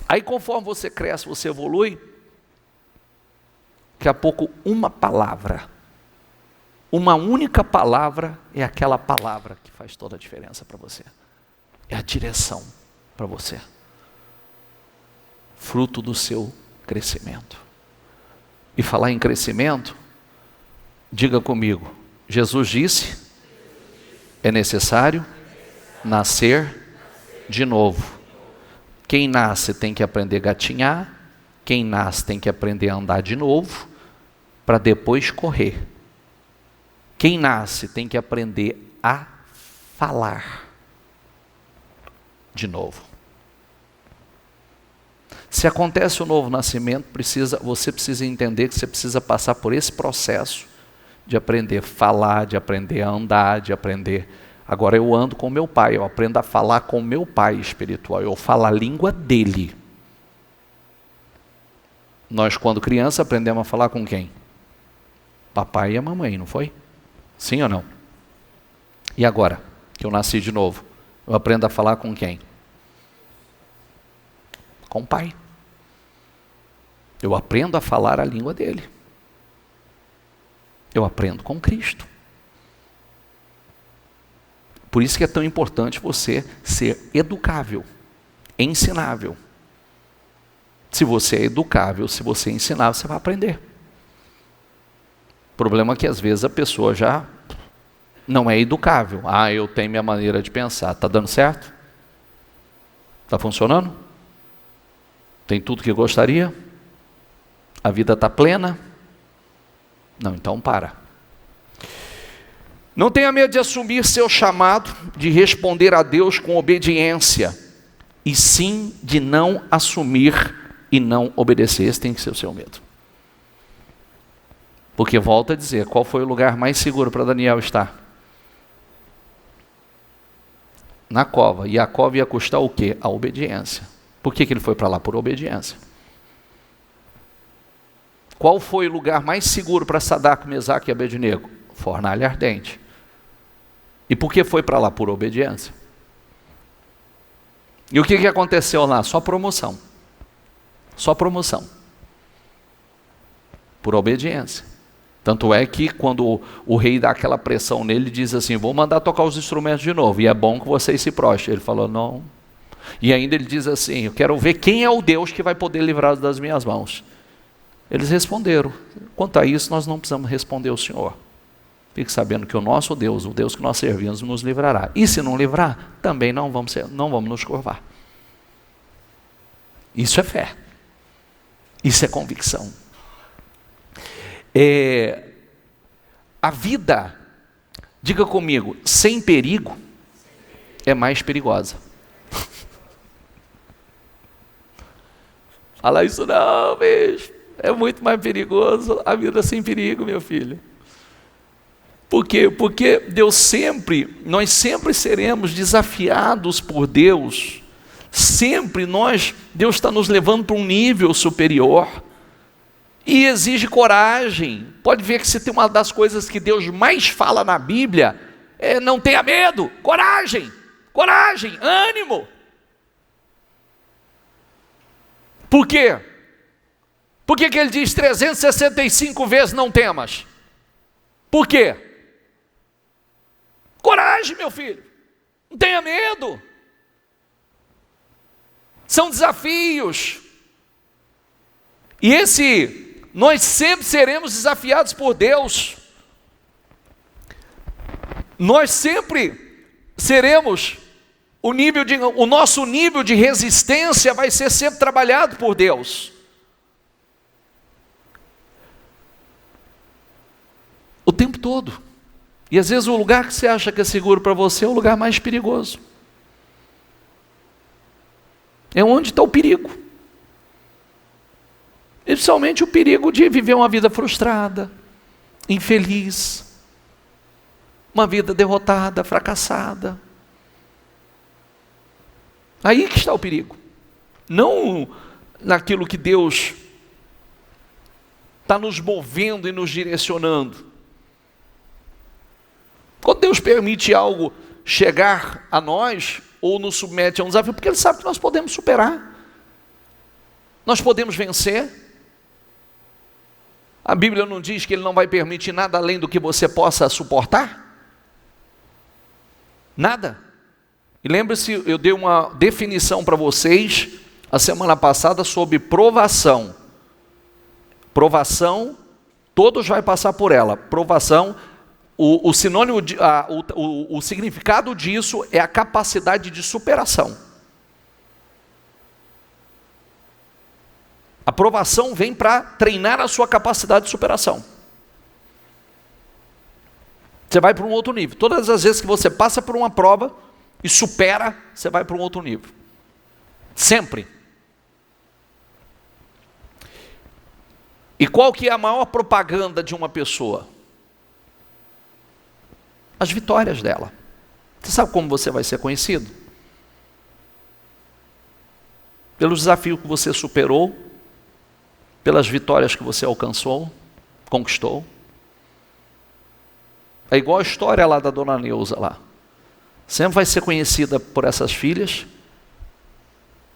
Aí conforme você cresce, você evolui, daqui a pouco uma palavra, uma única palavra é aquela palavra que faz toda a diferença para você. É a direção para você. Fruto do seu crescimento. E falar em crescimento, diga comigo, Jesus disse, é necessário nascer de novo. Quem nasce tem que aprender a gatinhar, quem nasce tem que aprender a andar de novo, para depois correr. Quem nasce tem que aprender a falar de novo. Se acontece o novo nascimento, você precisa entender que você precisa passar por esse processo de aprender a falar, de aprender a andar, de aprender. Agora eu ando com meu pai, eu aprendo a falar com meu pai espiritual, eu falo a língua dele. Nós, quando criança, aprendemos a falar com quem? Papai e a mamãe, não foi? Sim ou não? E agora, que eu nasci de novo, eu aprendo a falar com quem? Com o pai. Eu aprendo a falar a língua dele. Eu aprendo com Cristo. Por isso que é tão importante você ser educável, ensinável. Se você é educável, se você é ensinável, você vai aprender. O problema é que às vezes a pessoa já não é educável. Eu tenho minha maneira de pensar. Está dando certo? Está funcionando? Tem tudo que gostaria? A vida está plena? Não, então para. Não tenha medo de assumir seu chamado, de responder a Deus com obediência, e sim de não assumir e não obedecer. Esse tem que ser o seu medo. Porque volto a dizer, qual foi o lugar mais seguro para Daniel estar? Na cova. E a cova ia custar o quê? A obediência. Por que ele foi para lá? Por obediência. Qual foi o lugar mais seguro para Sadraque, Mesaque e Abednego? Fornalha ardente. E por que foi para lá? Por obediência. E o que aconteceu lá? Só promoção. Só promoção. Por obediência. Tanto é que quando o rei dá aquela pressão nele, diz assim, vou mandar tocar os instrumentos de novo, e é bom que vocês se prostrem. Ele falou, não. E ainda ele diz assim, eu quero ver quem é o Deus que vai poder livrar das minhas mãos. Eles responderam, quanto a isso nós não precisamos responder ao Senhor. Fique sabendo que o nosso Deus, o Deus que nós servimos, nos livrará. E se não livrar, também não vamos nos curvar. Isso é fé. Isso é convicção. A vida, diga comigo, sem perigo, é mais perigosa. Fala isso não, bicho. É muito mais perigoso a vida sem perigo, meu filho. Por quê? Porque nós sempre seremos desafiados por Deus. Deus está nos levando para um nível superior. E exige coragem. Pode ver que se tem uma das coisas que Deus mais fala na Bíblia, não tenha medo, coragem, coragem, ânimo. Por quê? Por que ele diz 365 vezes não temas? Por quê? Coragem, meu filho, não tenha medo. São desafios. E nós sempre seremos desafiados por Deus. Nós sempre seremos, o nosso nível de resistência vai ser sempre trabalhado por Deus. O tempo todo. E às vezes o lugar que você acha que é seguro para você é o lugar mais perigoso. É onde está o perigo. E principalmente o perigo de viver uma vida frustrada, infeliz, uma vida derrotada, fracassada. Aí que está o perigo. Não naquilo que Deus está nos movendo e nos direcionando. Quando Deus permite algo chegar a nós, ou nos submete a um desafio, porque Ele sabe que nós podemos superar, nós podemos vencer. A Bíblia não diz que Ele não vai permitir nada além do que você possa suportar? Nada. E lembre-se, eu dei uma definição para vocês a semana passada sobre provação. Provação, todos vão passar por ela. Provação, o sinônimo, o significado disso é a capacidade de superação. A provação vem para treinar a sua capacidade de superação. Você vai para um outro nível. Todas as vezes que você passa por uma prova e supera, você vai para um outro nível. Sempre. E qual que é a maior propaganda de uma pessoa? As vitórias dela. Você sabe como você vai ser conhecido? Pelos desafios que você superou, pelas vitórias que você alcançou, conquistou. É igual a história lá da dona Neuza lá. Sempre vai ser conhecida por essas filhas,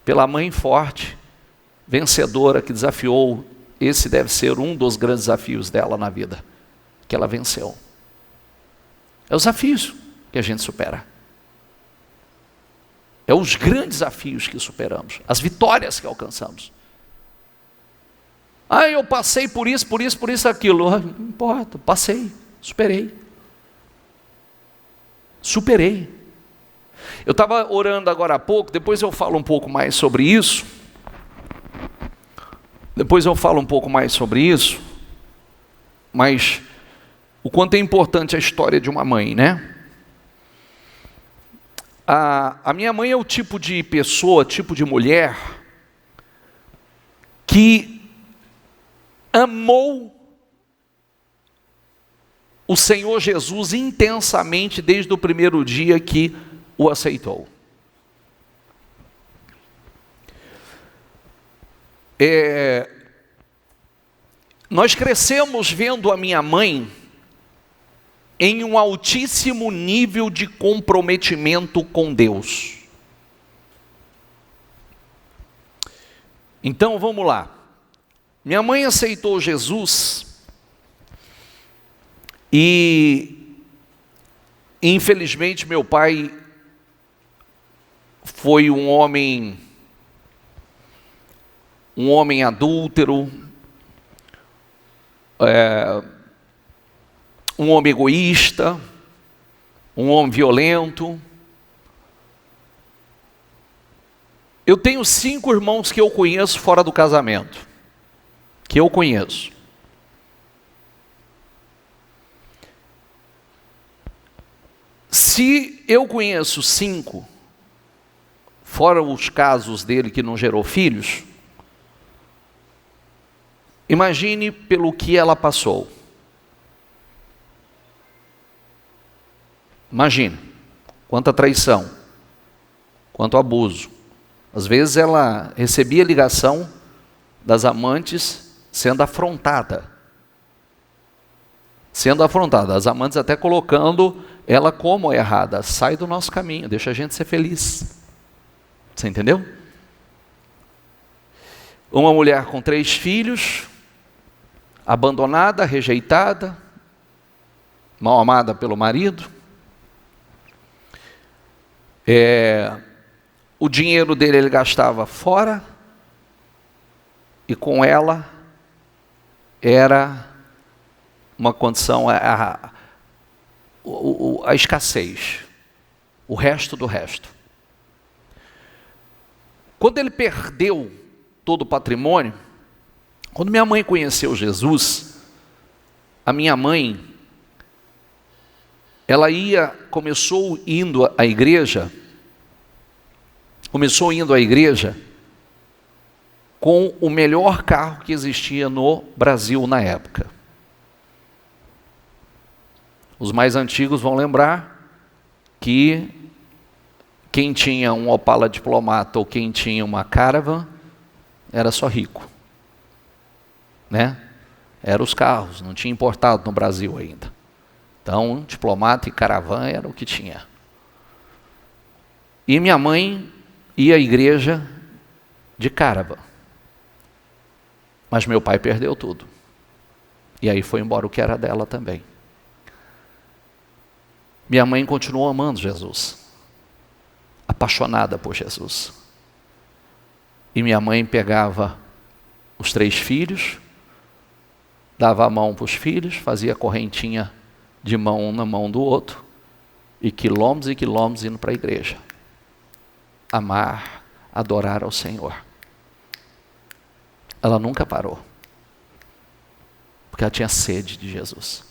pela mãe forte, vencedora, que desafiou. Esse deve ser um dos grandes desafios dela na vida, que ela venceu. É os desafios que a gente supera. É os grandes desafios que superamos, as vitórias que alcançamos. Eu passei por isso, aquilo. Não importa, passei, superei. Eu estava orando agora há pouco, depois eu falo um pouco mais sobre isso. Mas o quanto é importante a história de uma mãe, né? A minha mãe é o tipo de pessoa, tipo de mulher, que amou o Senhor Jesus intensamente desde o primeiro dia que o aceitou. Nós crescemos vendo a minha mãe em um altíssimo nível de comprometimento com Deus. Então vamos lá. Minha mãe aceitou Jesus e, infelizmente, meu pai foi um homem adúltero, um homem egoísta, um homem violento. Eu tenho 5 irmãos que eu conheço fora do casamento. Se eu conheço 5, fora os casos dele que não gerou filhos, imagine pelo que ela passou. Imagine quanta traição, quanto abuso. Às vezes ela recebia ligação das amantes sendo afrontada. As amantes até colocando ela, como é errada, sai do nosso caminho, deixa a gente ser feliz. Você entendeu? Uma mulher com 3 filhos, abandonada, rejeitada, mal amada pelo marido. O dinheiro dele ele gastava fora, e com ela era uma condição, a escassez, o resto do resto. Quando ele perdeu todo o patrimônio, quando minha mãe conheceu Jesus, a minha mãe, ela começou indo à igreja com o melhor carro que existia no Brasil na época. Os mais antigos vão lembrar que quem tinha um Opala Diplomata ou quem tinha uma Caravan era só rico, né? Eram os carros, não tinha importado no Brasil ainda. Então, Diplomata e Caravan era o que tinha. E minha mãe ia à igreja de Caravan. Mas meu pai perdeu tudo. E aí foi embora o que era dela também. Minha mãe continuou amando Jesus, apaixonada por Jesus. E minha mãe pegava os 3 filhos, dava a mão para os filhos, fazia correntinha de mão um na mão do outro, e quilômetros indo para a igreja. Amar, adorar ao Senhor. Ela nunca parou, porque ela tinha sede de Jesus.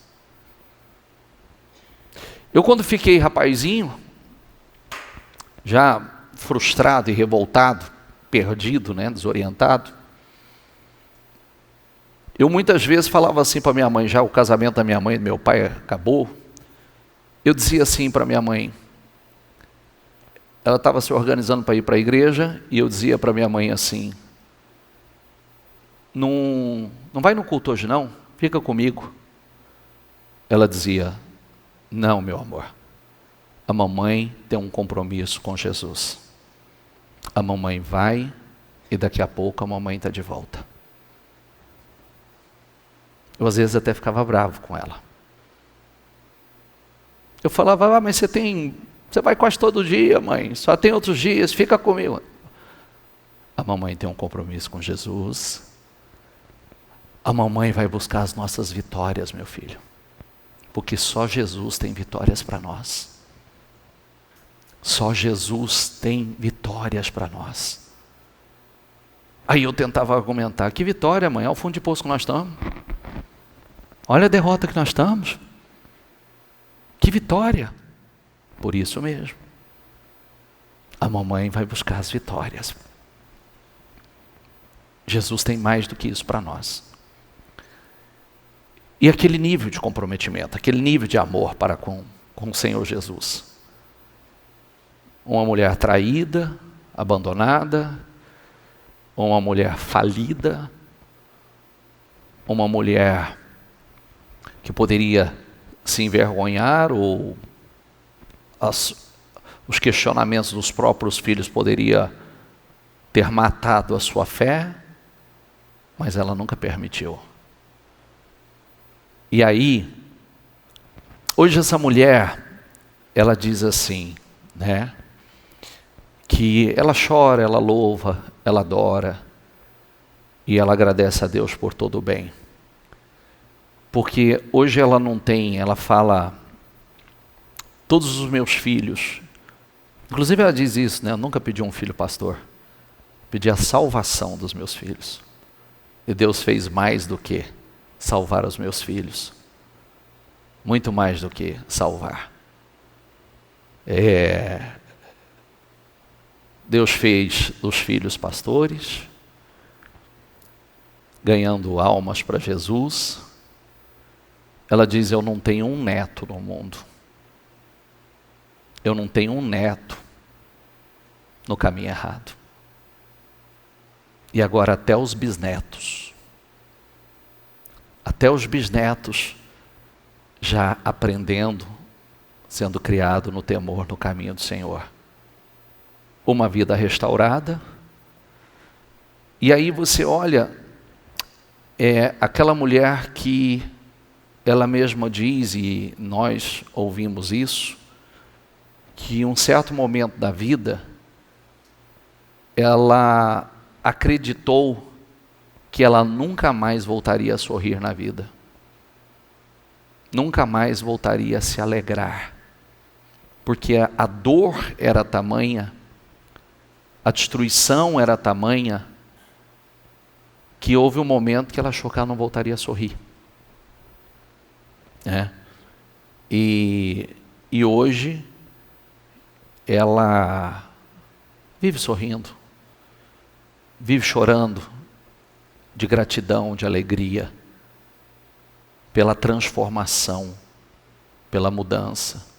Eu, quando fiquei rapazinho, já frustrado e revoltado, perdido, né, desorientado, eu muitas vezes falava assim para minha mãe, já o casamento da minha mãe e do meu pai acabou, eu dizia assim para minha mãe, ela estava se organizando para ir para a igreja, e eu dizia para minha mãe assim, não vai no culto hoje não, fica comigo. Ela dizia, não, meu amor, a mamãe tem um compromisso com Jesus. A mamãe vai e daqui a pouco a mamãe está de volta. Eu às vezes até ficava bravo com ela. Eu falava, mas você vai quase todo dia, mãe, só tem outros dias, fica comigo. A mamãe tem um compromisso com Jesus. A mamãe vai buscar as nossas vitórias, meu filho. Porque só Jesus tem vitórias para nós. Só Jesus tem vitórias para nós. Aí eu tentava argumentar, que vitória, mãe? Ao fundo de poço que nós estamos. Olha a derrota que nós estamos. Que vitória. Por isso mesmo. A mamãe vai buscar as vitórias. Jesus tem mais do que isso para nós. E aquele nível de comprometimento, aquele nível de amor para com o Senhor Jesus. Uma mulher traída, abandonada, uma mulher falida, uma mulher que poderia se envergonhar, ou os questionamentos dos próprios filhos poderia ter matado a sua fé, mas ela nunca permitiu. E aí, hoje essa mulher, ela diz assim, né, que ela chora, ela louva, ela adora, e ela agradece a Deus por todo o bem. Porque hoje ela não tem, ela fala, todos os meus filhos, inclusive ela diz isso, né, eu nunca pedi um filho pastor, pedi a salvação dos meus filhos. E Deus fez mais do que salvar os meus filhos. Muito mais do que salvar. Deus fez dos filhos pastores, ganhando almas para Jesus. Ela diz, eu não tenho um neto no mundo. Eu não tenho um neto no caminho errado. E agora até os bisnetos. Até os bisnetos já aprendendo, sendo criado no temor, no caminho do Senhor. Uma vida restaurada. E aí você olha, aquela mulher que ela mesma diz, e nós ouvimos isso, que em um certo momento da vida, ela acreditou que ela nunca mais voltaria a sorrir na vida. Nunca mais voltaria a se alegrar. Porque a dor era tamanha, a destruição era tamanha, que houve um momento que ela achou que ela não voltaria a sorrir. E hoje, ela vive sorrindo, vive chorando, de gratidão, de alegria, pela transformação, pela mudança.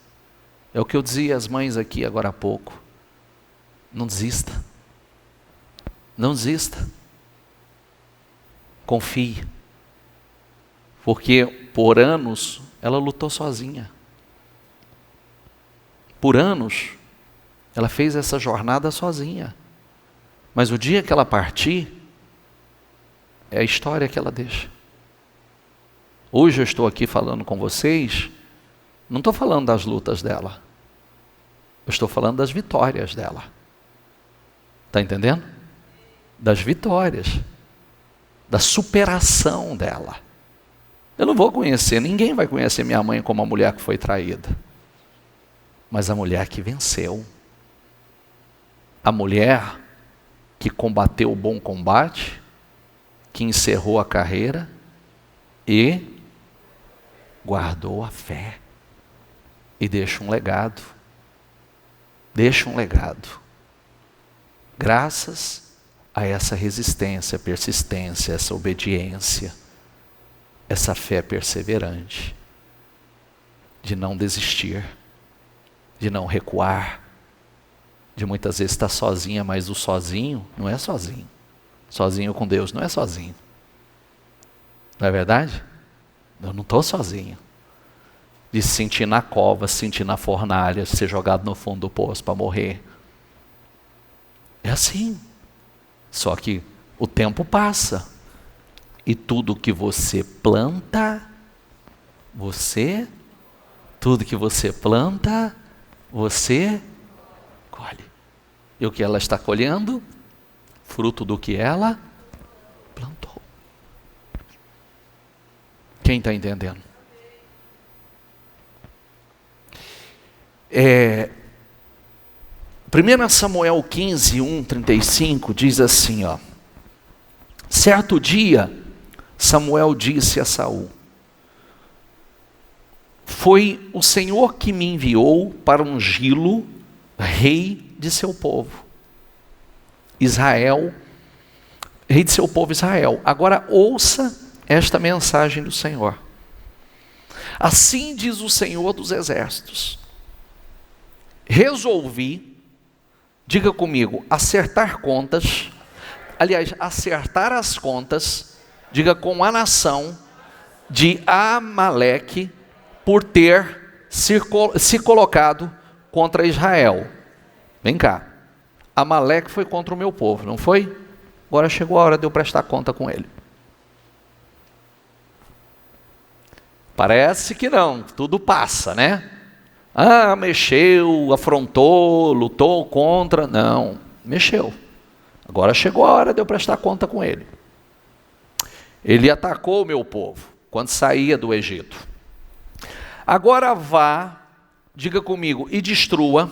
É o que eu dizia às mães aqui agora há pouco. Não desista. Não desista. Confie. Porque por anos ela lutou sozinha. Por anos ela fez essa jornada sozinha. Mas o dia que ela partir, é a história que ela deixa. Hoje eu estou aqui falando com vocês, não estou falando das lutas dela. Eu estou falando das vitórias dela. Está entendendo? Das vitórias. Da superação dela. Eu não vou conhecer, ninguém vai conhecer minha mãe como a mulher que foi traída. Mas a mulher que venceu. A mulher que combateu o bom combate, que encerrou a carreira e guardou a fé. E deixa um legado. Deixa um legado. Graças a essa resistência, persistência, essa obediência, essa fé perseverante, de não desistir, de não recuar, de muitas vezes estar sozinha, mas o sozinho não é sozinho. Sozinho com Deus não é sozinho. Não é verdade? Eu não estou sozinho. De se sentir na cova, se sentir na fornalha, ser jogado no fundo do poço para morrer. É assim. Só que o tempo passa. E tudo que você planta, tudo que você planta, você colhe. E o que ela está colhendo? Fruto do que ela plantou. Quem está entendendo? 1 Samuel 15, 1:35 diz assim, certo dia, Samuel disse a Saul: foi o Senhor que me enviou para ungí-lo rei de seu povo, Israel, rei de seu povo Israel. Agora ouça esta mensagem do Senhor. Assim diz o Senhor dos exércitos: resolvi, diga comigo, acertar as contas, diga, com a nação de Amaleque, por ter se colocado contra Israel. Vem cá, Amaleque foi contra o meu povo, não foi? Agora chegou a hora de eu prestar conta com ele. Parece que não, tudo passa, né? Mexeu, afrontou, lutou contra. Não, mexeu. Agora chegou a hora de eu prestar conta com ele. Ele atacou o meu povo quando saía do Egito. Agora vá, diga comigo, e destrua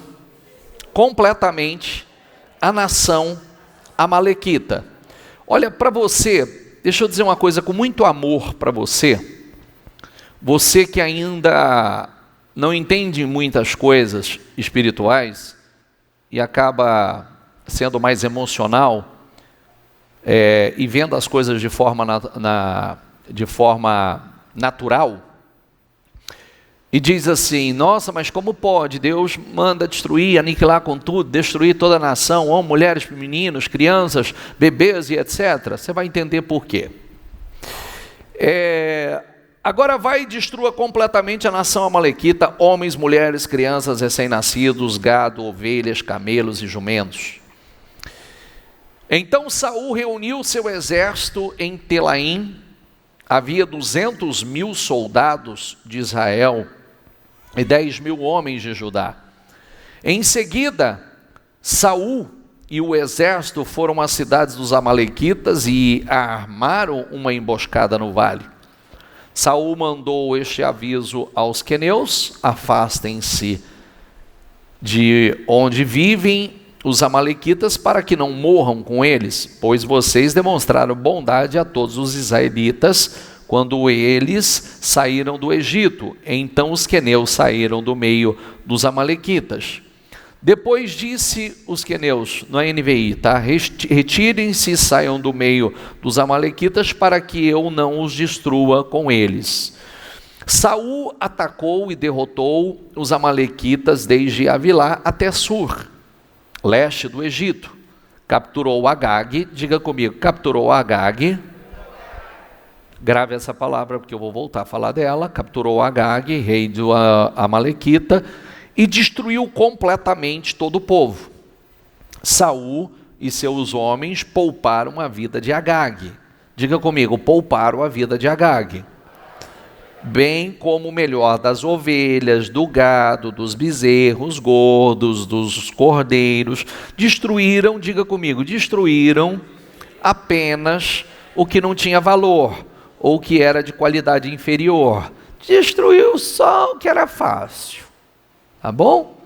completamente a nação amalequita. Olha, para você, deixa eu dizer uma coisa com muito amor para você. Você que ainda não entende muitas coisas espirituais e acaba sendo mais emocional e vendo as coisas de forma natural, e diz assim: nossa, mas como pode? Deus manda destruir, aniquilar com tudo, destruir toda a nação, homens, mulheres, meninos, crianças, bebês e etc. Você vai entender por quê. Agora vai e destrua completamente a nação amalequita, homens, mulheres, crianças, recém-nascidos, gado, ovelhas, camelos e jumentos. Então Saul reuniu seu exército em Telaim. Havia 200.000 soldados de Israel e 10.000 homens de Judá. Em seguida, Saul e o exército foram às cidades dos amalequitas e armaram uma emboscada no vale. Saul mandou este aviso aos queneus: afastem-se de onde vivem os amalequitas para que não morram com eles, pois vocês demonstraram bondade a todos os israelitas quando eles saíram do Egito. Então os queneus saíram do meio dos amalequitas. Depois disse os queneus, na NVI, tá? Retirem-se e saiam do meio dos amalequitas para que eu não os destrua com eles. Saul atacou e derrotou os amalequitas desde Avilá até Sur, leste do Egito. Capturou Agag, diga comigo, capturou Agag. Grave essa palavra porque eu vou voltar a falar dela. Capturou Agag, rei do Amalequita, e destruiu completamente todo o povo. Saul e seus homens pouparam a vida de Agag. Diga comigo, pouparam a vida de Agag. Bem como o melhor das ovelhas, do gado, dos bezerros gordos, dos cordeiros. Destruíram, diga comigo, destruíram apenas o que não tinha valor, ou que era de qualidade inferior. Destruiu só o que era fácil. Tá bom?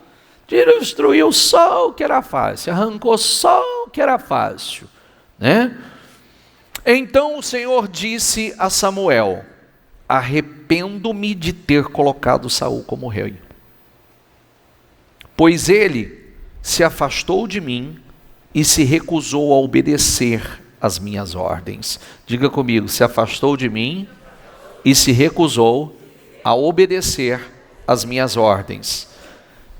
Destruiu só o que era fácil, arrancou só o que era fácil, né? Então o Senhor disse a Samuel: arrependo-me de ter colocado Saul como rei, pois ele se afastou de mim e se recusou a obedecer às minhas ordens. Diga comigo, se afastou de mim e se recusou a obedecer às minhas ordens.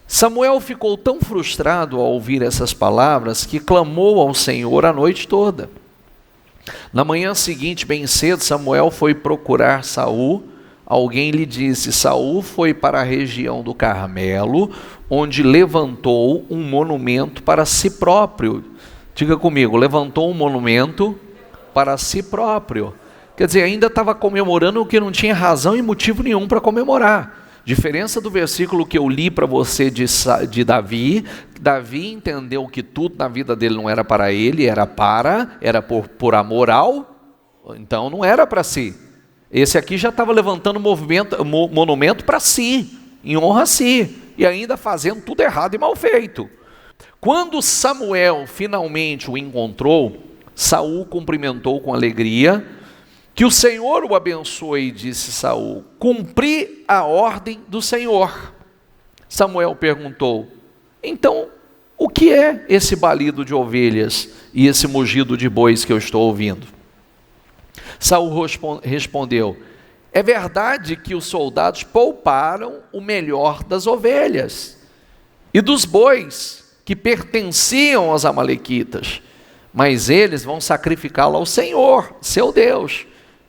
Samuel ficou tão frustrado ao ouvir essas palavras que clamou ao Senhor a noite toda. Na manhã seguinte, bem cedo, Samuel foi procurar Saul. Alguém lhe disse: Saul foi para a região do Carmelo, onde levantou um monumento para si próprio. Diga comigo, levantou um monumento para si próprio. Quer dizer, ainda estava comemorando o que não tinha razão e motivo nenhum para comemorar. Diferença do versículo que eu li para você de Davi. Davi entendeu que tudo na vida dele não era para ele, era por amor ao, então não era para si. Esse aqui já estava levantando monumento para si, em honra a si, e ainda fazendo tudo errado e mal feito. Quando Samuel finalmente o encontrou, Saul cumprimentou com alegria. Que o Senhor o abençoe, disse Saul. Cumpri a ordem do Senhor. Samuel perguntou: então, o que é esse balido de ovelhas e esse mugido de bois que eu estou ouvindo? Saul respondeu: é verdade que os soldados pouparam o melhor das ovelhas e dos bois que pertenciam aos amalequitas, mas eles vão sacrificá-lo ao Senhor, seu Deus.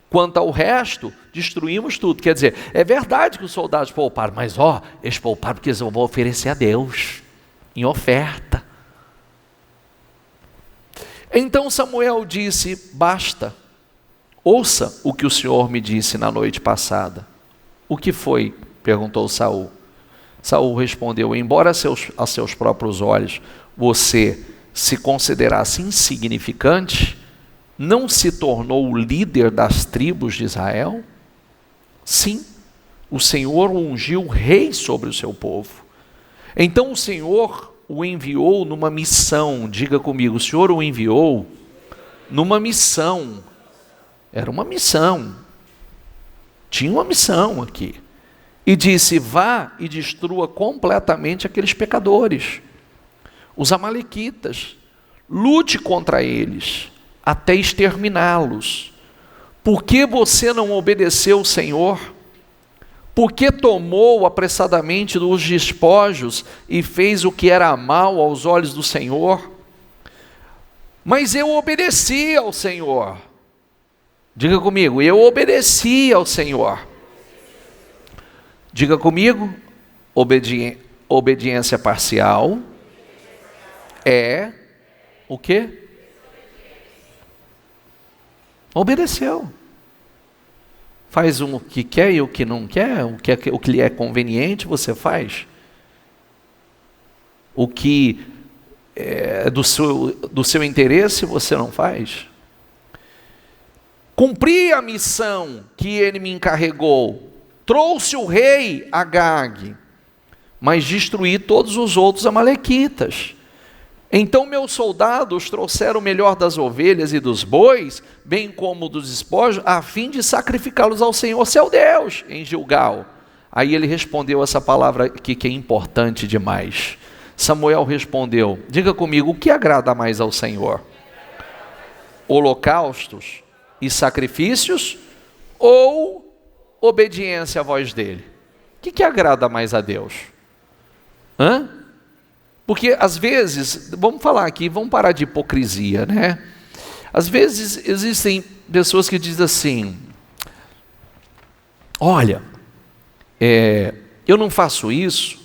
Quanto ao resto, destruímos tudo. Quer dizer, é verdade que os soldados pouparam, mas eles pouparam porque eles vão oferecer a Deus em oferta. Então Samuel disse: basta, ouça o que o Senhor me disse na noite passada. O que foi? Perguntou Saul. Saul respondeu: embora a seus próprios olhos você se considerasse insignificante, não se tornou o líder das tribos de Israel? Sim, o Senhor o ungiu rei sobre o seu povo. Então o Senhor o enviou numa missão. Diga comigo, o Senhor o enviou numa missão. Era uma missão. Tinha uma missão aqui. E disse: vá e destrua completamente aqueles pecadores, os amalequitas. Lute contra eles até exterminá-los. Por que você não obedeceu o Senhor? Por que tomou apressadamente os despojos e fez o que era mal aos olhos do Senhor? Mas eu obedeci ao Senhor. Diga comigo, eu obedeci ao Senhor. Diga comigo, obediência parcial é o quê? Obedeceu. Faz o que quer e o que não quer, o que lhe é conveniente você faz. O que é do seu interesse você não faz. Cumpri a missão que ele me encarregou. Trouxe o rei Agag, mas destruí todos os outros amalequitas. Então meus soldados trouxeram o melhor das ovelhas e dos bois, bem como dos despojos, a fim de sacrificá-los ao Senhor seu Deus, em Gilgal. Aí ele respondeu essa palavra aqui que é importante demais. Samuel respondeu, diga comigo, o que agrada mais ao Senhor? Holocaustos e sacrifícios ou obediência à voz dele? O que agrada mais a Deus? Porque às vezes, vamos falar aqui, vamos parar de hipocrisia, né? Às vezes existem pessoas que dizem assim, olha, eu não faço isso,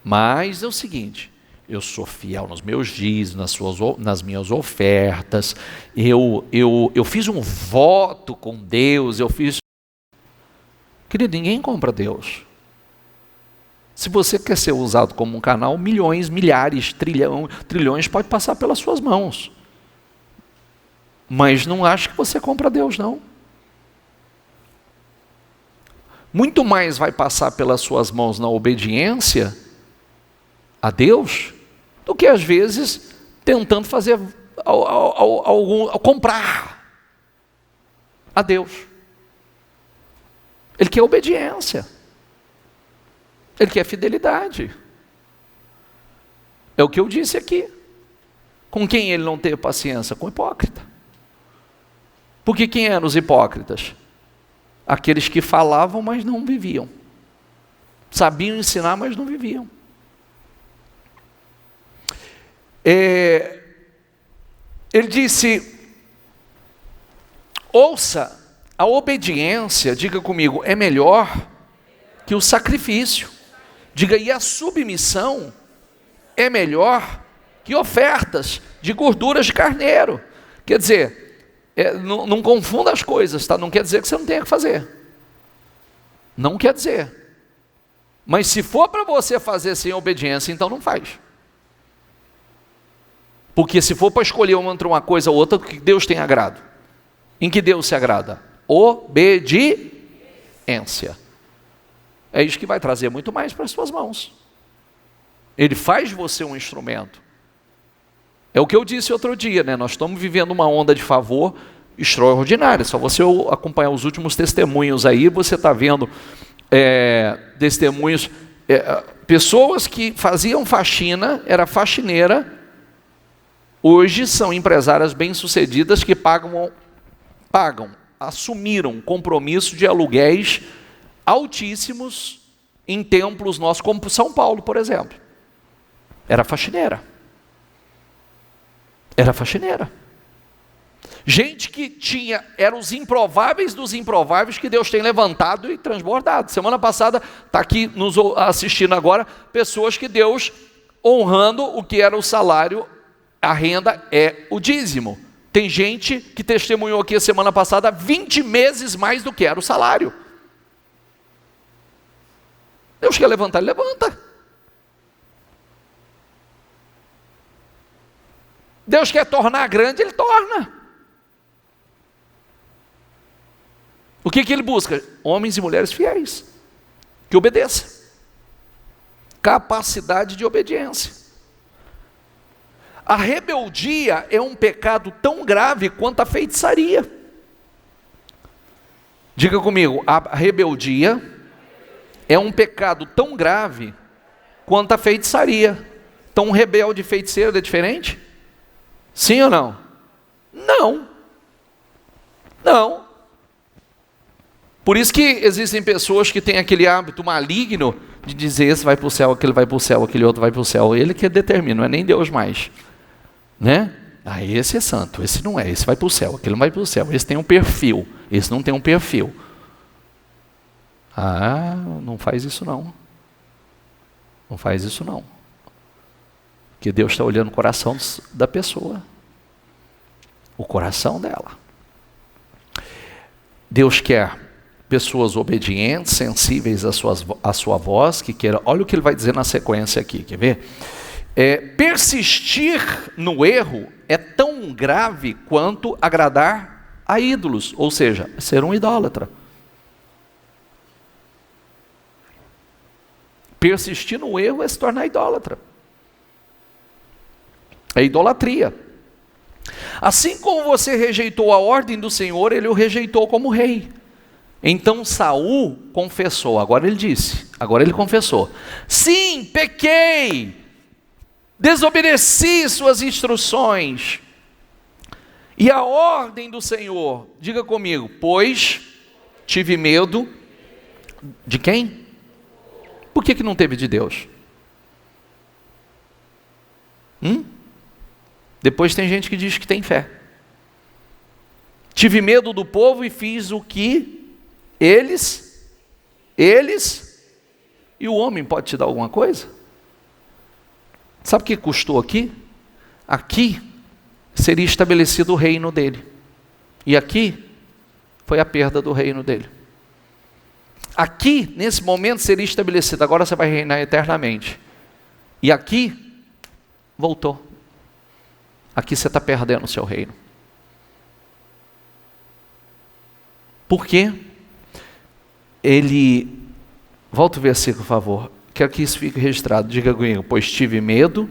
mas é o seguinte, eu sou fiel nos meus dízimos, nas minhas ofertas, eu fiz um voto com Deus, Querido, ninguém compra Deus. Se você quer ser usado como um canal, milhões, milhares, trilhões pode passar pelas suas mãos. Mas não acho que você compra Deus, não. Muito mais vai passar pelas suas mãos na obediência a Deus, do que às vezes tentando fazer comprar a Deus. Ele quer obediência. Ele quer fidelidade. É o que eu disse aqui. Com quem ele não teve paciência? Com o hipócrita. Porque quem eram os hipócritas? Aqueles que falavam, mas não viviam. Sabiam ensinar, mas não viviam. Ele disse, ouça, a obediência, diga comigo, é melhor que o sacrifício. Diga, e a submissão é melhor que ofertas de gorduras de carneiro. Quer dizer, não confunda as coisas, tá? Não quer dizer que você não tenha que fazer. Não quer dizer. Mas se for para você fazer sem obediência, então não faz. Porque se for para escolher entre uma coisa ou outra, que Deus tem agrado. Em que Deus se agrada? Obediência. É isso que vai trazer muito mais para as suas mãos. Ele faz de você um instrumento. É o que eu disse outro dia, né? Nós estamos vivendo uma onda de favor extraordinária. Só você acompanhar os últimos testemunhos aí, você está vendo testemunhos, pessoas que faziam faxina, era faxineira, hoje são empresárias bem-sucedidas que assumiram compromisso de aluguéis altíssimos em templos nossos, como São Paulo, por exemplo. Era faxineira. Era faxineira. Gente que eram os improváveis dos improváveis que Deus tem levantado e transbordado. Semana passada, está aqui nos assistindo agora, pessoas que Deus, honrando o que era o salário, a renda é o dízimo. Tem gente que testemunhou aqui a semana passada 20 meses mais do que era o salário. Deus quer levantar, ele levanta. Deus quer tornar grande, ele torna. O que ele busca? Homens e mulheres fiéis, que obedeçam. Capacidade de obediência. A rebeldia é um pecado tão grave quanto a feitiçaria. Diga comigo, a rebeldia é um pecado tão grave quanto a feitiçaria. Então um rebelde e feiticeiro é diferente? Sim ou não? Não. Não. Por isso que existem pessoas que têm aquele hábito maligno de dizer, esse vai para o céu, aquele vai para o céu, aquele outro vai para o céu. Ele que determina, não é nem Deus mais. Né? Esse é santo, esse não é, esse vai para o céu, aquele não vai para o céu, esse tem um perfil, esse não tem um perfil. Ah, não faz isso não. Não faz isso não. Porque Deus está olhando o coração da pessoa. O coração dela. Deus quer pessoas obedientes, sensíveis à sua voz, que queiram. Olha o que ele vai dizer na sequência aqui, quer ver? Persistir no erro é tão grave quanto agradar a ídolos, ou seja, ser um idólatra. Persistir no erro é se tornar idólatra. É idolatria. Assim como você rejeitou a ordem do Senhor, ele o rejeitou como rei. Então Saul confessou, agora ele confessou: sim, pequei, desobedeci suas instruções e a ordem do Senhor. Diga comigo, pois tive medo de quem? Por que não teve de Deus? Depois tem gente que diz que tem fé. Tive medo do povo e fiz o que eles, e o homem pode te dar alguma coisa? Sabe o que custou aqui? Aqui seria estabelecido o reino dele. E aqui foi a perda do reino dele. Aqui, nesse momento, seria estabelecido, agora você vai reinar eternamente. E aqui, voltou. Aqui você está perdendo o seu reino. Por quê? Volta o versículo, por favor. Quero que isso fique registrado. Diga comigo, pois tive medo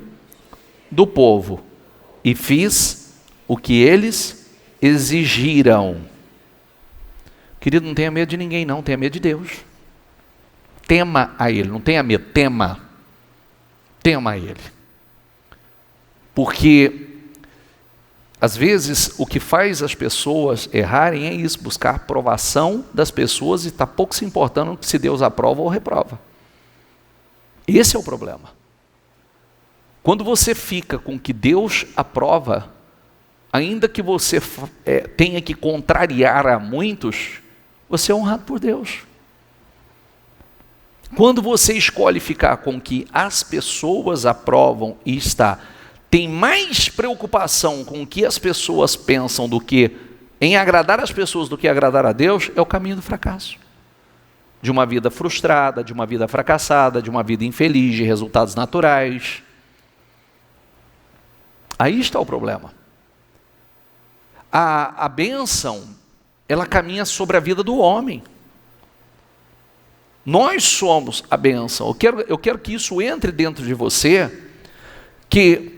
do povo e fiz o que eles exigiram. Querido, não tenha medo de ninguém não, tenha medo de Deus. Tema a Ele, não tenha medo, tema a Ele. Porque às vezes o que faz as pessoas errarem é isso, buscar a aprovação das pessoas e está pouco se importando se Deus aprova ou reprova. Esse é o problema. Quando você fica com o que Deus aprova, ainda que você tenha que contrariar a muitos, você é honrado por Deus. Quando você escolhe ficar com o que as pessoas aprovam e tem mais preocupação com o que as pessoas pensam do que em agradar as pessoas do que agradar a Deus, é o caminho do fracasso. De uma vida frustrada, de uma vida fracassada, de uma vida infeliz, de resultados naturais. Aí está o problema. A bênção, ela caminha sobre a vida do homem. Nós somos a bênção. Eu quero que isso entre dentro de você, que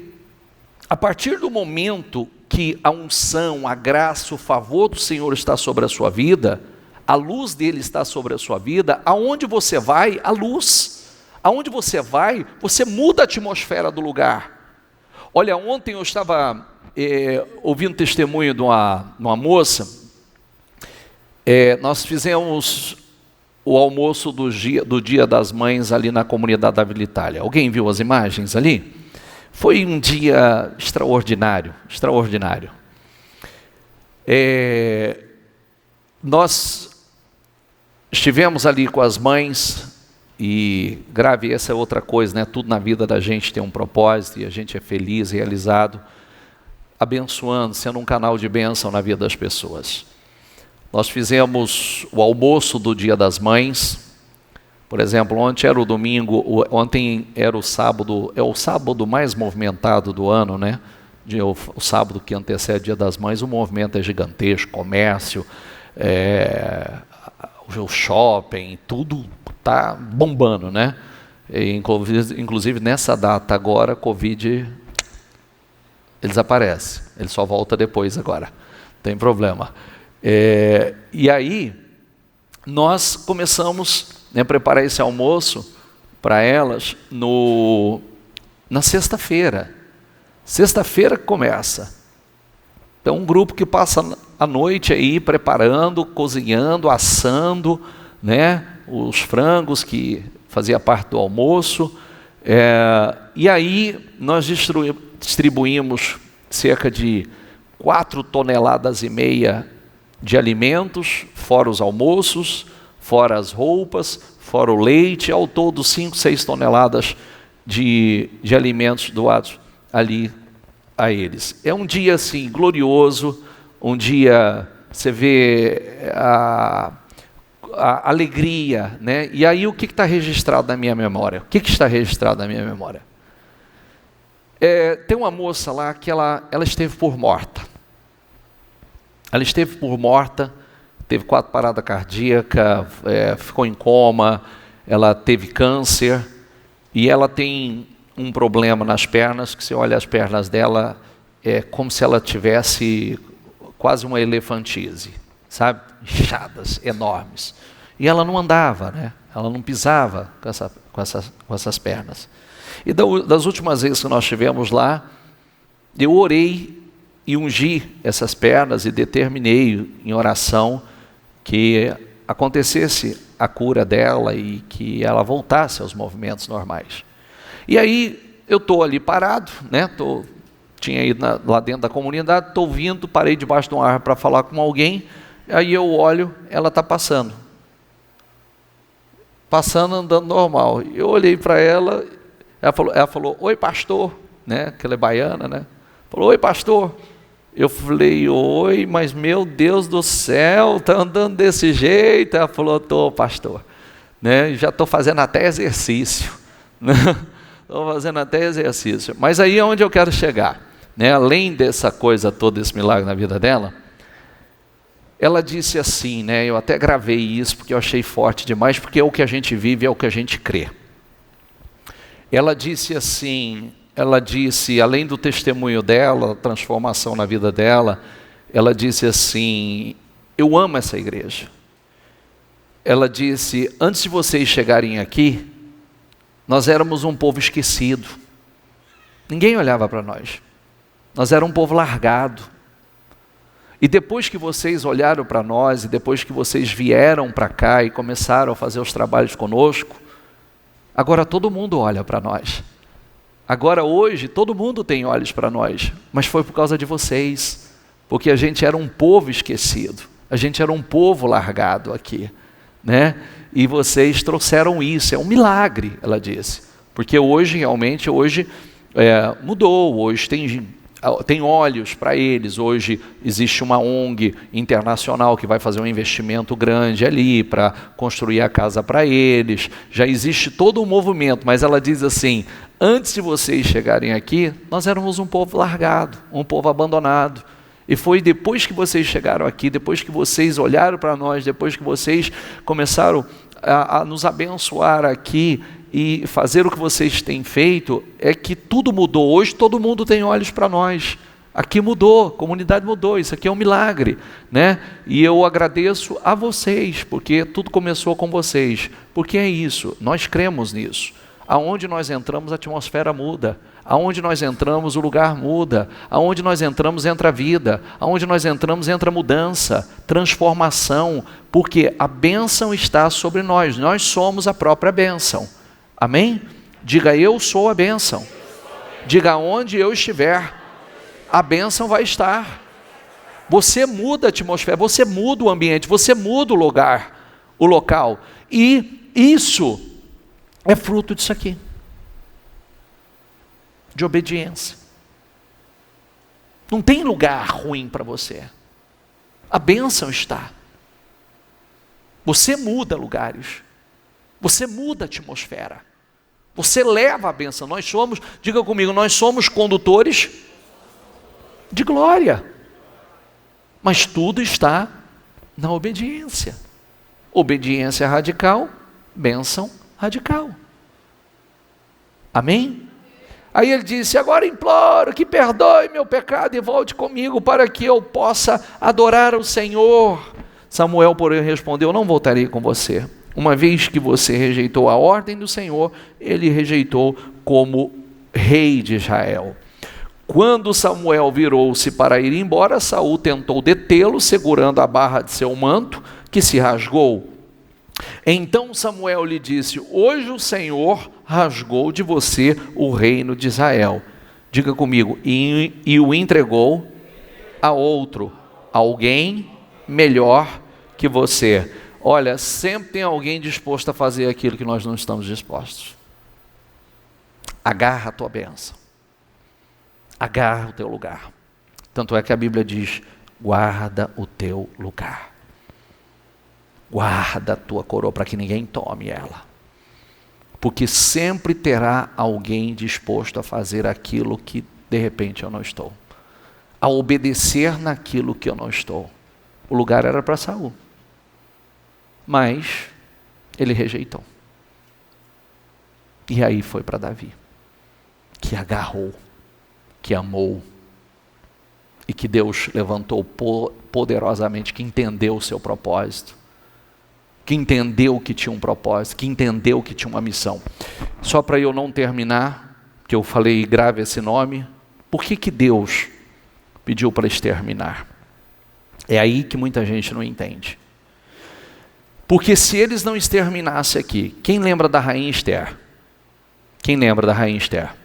a partir do momento que a unção, a graça, o favor do Senhor está sobre a sua vida, a luz dele está sobre a sua vida, aonde você vai, a luz. Aonde você vai, você muda a atmosfera do lugar. Olha, ontem eu estava ouvindo testemunho de uma moça. Nós fizemos o almoço do Dia das Mães ali na comunidade da Vila Itália. Alguém viu as imagens ali? Foi um dia extraordinário. Nós estivemos ali com as mães e grave, essa é outra coisa, né? Tudo na vida da gente tem um propósito e a gente é feliz, realizado, abençoando, sendo um canal de bênção na vida das pessoas. Nós fizemos o almoço do Dia das Mães. Por exemplo, ontem era o domingo, ontem era o sábado, é o sábado mais movimentado do ano, né? O sábado que antecede o Dia das Mães, o movimento é gigantesco, comércio, o shopping, tudo está bombando, né? Inclusive nessa data agora, a Covid, ele desaparece, ele só volta depois agora, não tem problema. E aí, nós começamos preparar esse almoço para elas na sexta-feira. Sexta-feira começa. Então, um grupo que passa a noite aí preparando, cozinhando, assando, né, os frangos que fazia parte do almoço. E aí nós distribuímos cerca de 4,5 toneladas de alimentos, fora os almoços, fora as roupas, fora o leite, ao todo 5, 6 toneladas de alimentos doados ali a eles. É um dia assim glorioso, um dia você vê a alegria, né? E aí o que está registrado na minha memória? O que está registrado na minha memória? Tem uma moça lá que ela esteve por morta. Ela esteve por morta, teve 4 paradas cardíacas, ficou em coma, ela teve câncer e ela tem um problema nas pernas, que você olha as pernas dela, é como se ela tivesse quase uma elefantise, sabe? Inchadas, enormes. E ela não andava, né? Ela não pisava com essas pernas. E das últimas vezes que nós estivemos lá, eu orei e ungi essas pernas e determinei em oração que acontecesse a cura dela e que ela voltasse aos movimentos normais. E aí eu estou ali parado, né? Tinha ido lá dentro da comunidade, estou vindo, parei debaixo de uma árvore para falar com alguém, aí eu olho, ela está passando andando normal. Eu olhei para ela, ela falou, oi pastor, né? Que ela é baiana, né? Falou, oi pastor. Eu falei, oi, mas meu Deus do céu, está andando desse jeito? Ela falou, estou pastor, né? Já estou fazendo até exercício, né? Estou fazendo até exercício. Mas aí é onde eu quero chegar, né? Além dessa coisa toda, esse milagre na vida dela, ela disse assim, né? Eu até gravei isso porque eu achei forte demais, porque é o que a gente vive, é o que a gente crê. Ela disse assim, além do testemunho dela, a transformação na vida dela, ela disse assim, eu amo essa igreja. Ela disse, antes de vocês chegarem aqui, nós éramos um povo esquecido. Ninguém olhava para nós. Nós éramos um povo largado. E depois que vocês olharam para nós, e depois que vocês vieram para cá e começaram a fazer os trabalhos conosco, agora todo mundo olha para nós. Agora hoje todo mundo tem olhos para nós, mas foi por causa de vocês, porque a gente era um povo esquecido, a gente era um povo largado aqui, né? E vocês trouxeram isso, é um milagre, ela disse, porque hoje realmente, mudou, hoje tem olhos para eles, hoje existe uma ONG internacional que vai fazer um investimento grande ali para construir a casa para eles, já existe todo um movimento, mas ela diz assim, antes de vocês chegarem aqui, nós éramos um povo largado, um povo abandonado, e foi depois que vocês chegaram aqui, depois que vocês olharam para nós, depois que vocês começaram a nos abençoar aqui, e fazer o que vocês têm feito, é que tudo mudou. Hoje todo mundo tem olhos para nós. Aqui mudou, a comunidade mudou, isso aqui é um milagre, né? E eu agradeço a vocês, porque tudo começou com vocês, porque é isso, nós cremos nisso. Aonde nós entramos, a atmosfera muda. Aonde nós entramos, o lugar muda. Aonde nós entramos, entra a vida. Aonde nós entramos, entra mudança, transformação, porque a bênção está sobre nós. Nós somos a própria bênção. Amém? Diga, eu sou a bênção. Diga, onde eu estiver, a bênção vai estar. Você muda a atmosfera, você muda o ambiente, você muda o lugar, o local. E isso é fruto disso aqui. De obediência. Não tem lugar ruim para você. A bênção está. Você muda lugares. Você muda a atmosfera. Você leva a bênção. Nós somos, diga comigo, nós somos condutores de glória. Mas tudo está na obediência. Obediência radical, bênção radical. Amém? Aí ele disse, agora imploro que perdoe meu pecado e volte comigo para que eu possa adorar o Senhor. Samuel, porém, respondeu, não voltarei com você. Uma vez que você rejeitou a ordem do Senhor, ele rejeitou como rei de Israel. Quando Samuel virou-se para ir embora, Saul tentou detê-lo, segurando a barra de seu manto, que se rasgou. Então Samuel lhe disse, hoje o Senhor rasgou de você o reino de Israel. Diga comigo, e o entregou a outro, alguém melhor que você. Olha, sempre tem alguém disposto a fazer aquilo que nós não estamos dispostos. Agarra a tua bênção. Agarra o teu lugar. Tanto é que a Bíblia diz: guarda o teu lugar. Guarda a tua coroa para que ninguém tome ela. Porque sempre terá alguém disposto a fazer aquilo que de repente eu não estou. A obedecer naquilo que eu não estou. O lugar era para Saul. Mas ele rejeitou. E aí foi para Davi, que agarrou, que amou, e que Deus levantou poderosamente, que entendeu o seu propósito, que entendeu que tinha um propósito, que entendeu que tinha uma missão. Só para eu não terminar, que eu falei, grave esse nome, por que Deus pediu para exterminar? É aí que muita gente não entende. Porque se eles não exterminassem aqui, quem lembra da rainha Esther? Quem lembra da rainha Esther?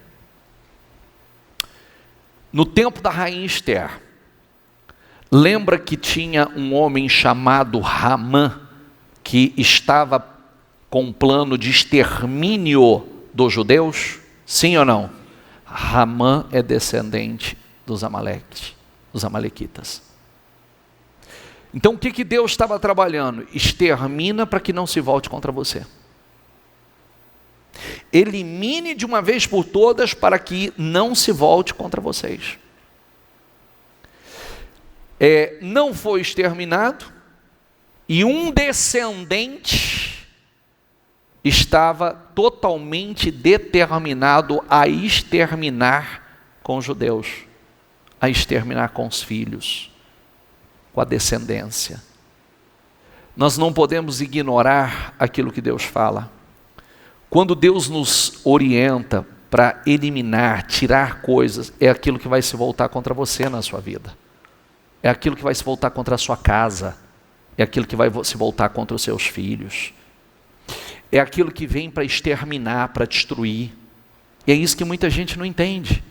No tempo da rainha Esther, lembra que tinha um homem chamado Ramã, que estava com um plano de extermínio dos judeus? Sim ou não? Ramã é descendente dos amalequitas. Então o que Deus estava trabalhando? Extermina para que não se volte contra você. Elimine de uma vez por todas para que não se volte contra vocês. Não foi exterminado, e um descendente estava totalmente determinado a exterminar com os judeus, a exterminar com os filhos, com a descendência. Nós não podemos ignorar aquilo que Deus fala. Quando Deus nos orienta para eliminar, tirar coisas, é aquilo que vai se voltar contra você na sua vida. É aquilo que vai se voltar contra a sua casa. É aquilo que vai se voltar contra os seus filhos. É aquilo que vem para exterminar, para destruir. E é isso que muita gente não entende.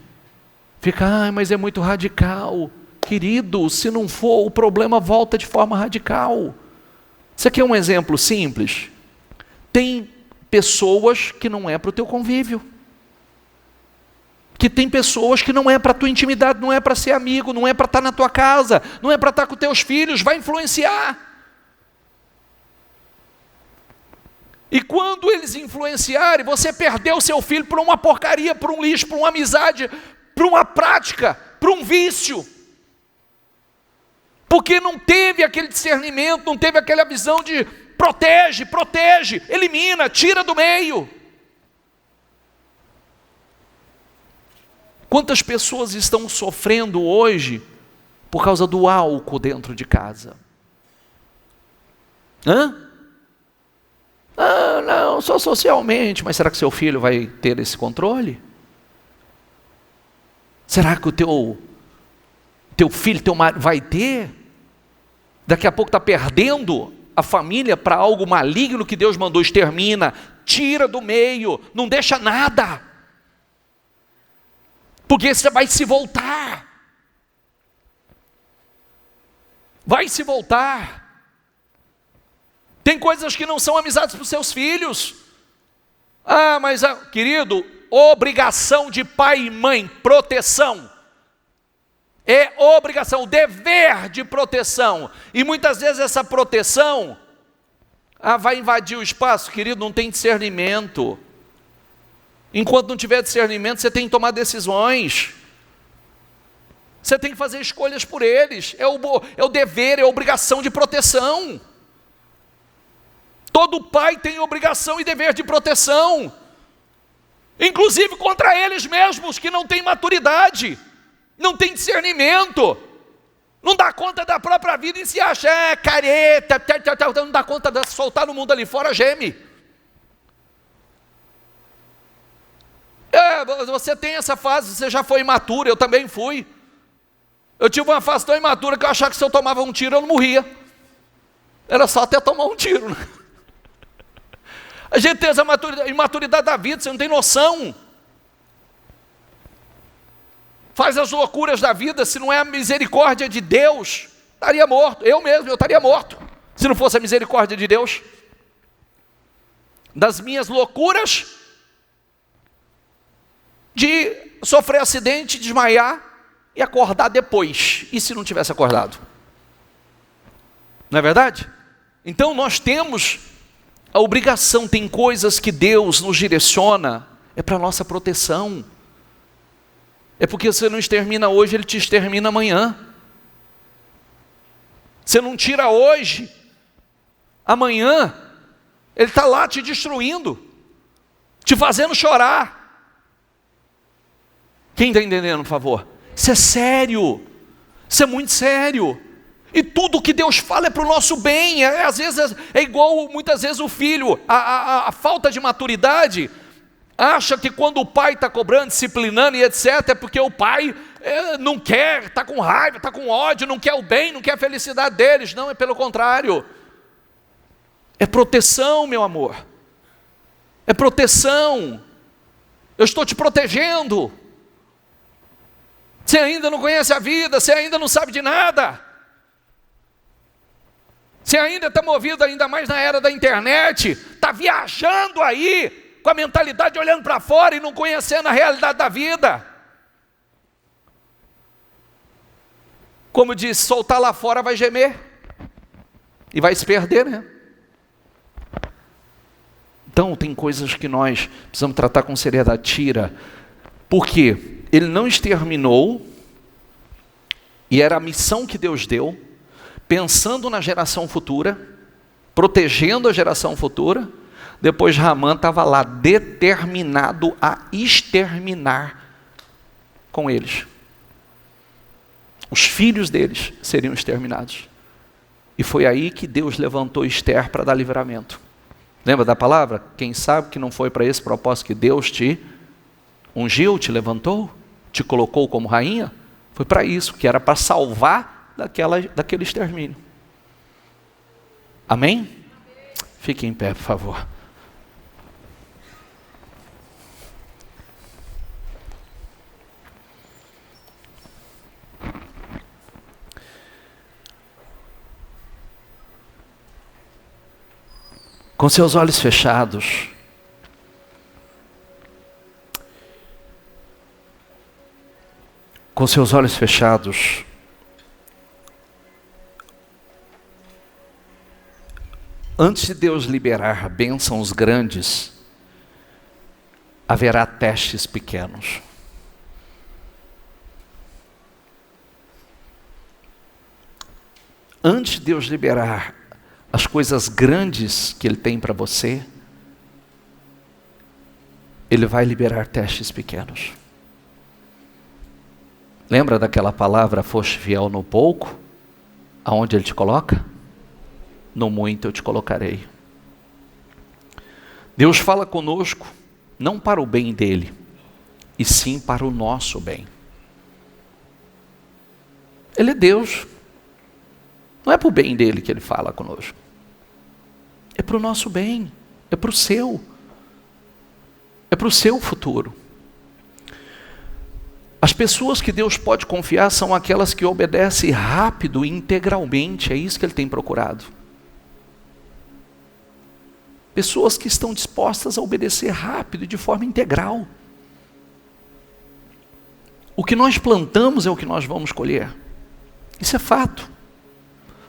Fica, mas é muito radical. Querido, se não for, o problema volta de forma radical. Isso aqui é um exemplo simples. Tem pessoas que não é para o teu convívio. Que tem pessoas que não é para a tua intimidade, não é para ser amigo, não é para estar na tua casa, não é para estar com teus filhos, vai influenciar. E quando eles influenciarem, você perdeu o seu filho por uma porcaria, por um lixo, por uma amizade, por uma prática, por um vício. Porque não teve aquele discernimento, não teve aquela visão de protege, elimina, tira do meio. Quantas pessoas estão sofrendo hoje por causa do álcool dentro de casa? Não, só socialmente. Mas será que seu filho vai ter esse controle? Será que o teu filho, teu marido vai ter? Daqui a pouco está perdendo a família para algo maligno que Deus mandou. Extermina, tira do meio, não deixa nada. Porque você vai se voltar. Vai se voltar. Tem coisas que não são amizades para os seus filhos. Mas querido, obrigação de pai e mãe, proteção. É obrigação, dever de proteção. E muitas vezes essa proteção vai invadir o espaço. Querido, não tem discernimento. Enquanto não tiver discernimento, você tem que tomar decisões. Você tem que fazer escolhas por eles. É o dever, é a obrigação de proteção. Todo pai tem obrigação e dever de proteção. Inclusive contra eles mesmos, que não têm maturidade, não têm discernimento, não dá conta da própria vida e se acha careta, não dá conta de soltar no mundo ali fora, geme. Você tem essa fase, você já foi imaturo, eu também fui. Eu tive uma fase tão imatura que eu achava que se eu tomava um tiro eu não morria. Era só até tomar um tiro, né? A gente tem essa imaturidade da vida, você não tem noção. Faz as loucuras da vida, se não é a misericórdia de Deus, estaria morto. Eu estaria morto. Se não fosse a misericórdia de Deus, das minhas loucuras de sofrer acidente, desmaiar e acordar depois. E se não tivesse acordado? Não é verdade? Então nós temos a obrigação, tem coisas que Deus nos direciona, é para a nossa proteção. É porque você não extermina hoje, Ele te extermina amanhã. Você não tira hoje, amanhã Ele está lá te destruindo, te fazendo chorar. Quem está entendendo, por favor? Isso é sério, isso é muito sério. E tudo que Deus fala é para o nosso bem. Às vezes é igual, muitas vezes o filho, a falta de maturidade, acha que quando o pai está cobrando, disciplinando e etc, é porque o pai não quer, está com raiva, está com ódio, não quer o bem, não quer a felicidade deles. Não, é pelo contrário. É proteção, meu amor. É proteção. Eu estou te protegendo. Você ainda não conhece a vida, você ainda não sabe de nada. Você ainda está movido, ainda mais na era da internet, está viajando aí, com a mentalidade olhando para fora e não conhecendo a realidade da vida. Como diz, soltar lá fora vai gemer, e vai se perder, né? Então tem coisas que nós precisamos tratar com seriedade. Tira, porque Ele não exterminou, e era a missão que Deus deu, pensando na geração futura, protegendo a geração futura. Depois Ramã estava lá determinado a exterminar com eles. Os filhos deles seriam exterminados. E foi aí que Deus levantou Ester para dar livramento. Lembra da palavra? Quem sabe que não foi para esse propósito que Deus te ungiu, te levantou, te colocou como rainha? Foi para isso, que era para salvar daquele extermínio. Amém? Fique em pé, por favor. Com seus olhos fechados, antes de Deus liberar bênçãos grandes, haverá testes pequenos. Antes de Deus liberar as coisas grandes que Ele tem para você, Ele vai liberar testes pequenos. Lembra daquela palavra, foste fiel no pouco? Aonde Ele te coloca? No muito eu te colocarei. Deus fala conosco, não para o bem dEle, e sim para o nosso bem. Ele é Deus. Não é para o bem dEle que Ele fala conosco. É para o nosso bem, é para o seu. É para o seu futuro. As pessoas que Deus pode confiar são aquelas que obedecem rápido e integralmente. É isso que Ele tem procurado. Pessoas que estão dispostas a obedecer rápido e de forma integral. O que nós plantamos é o que nós vamos colher. Isso é fato.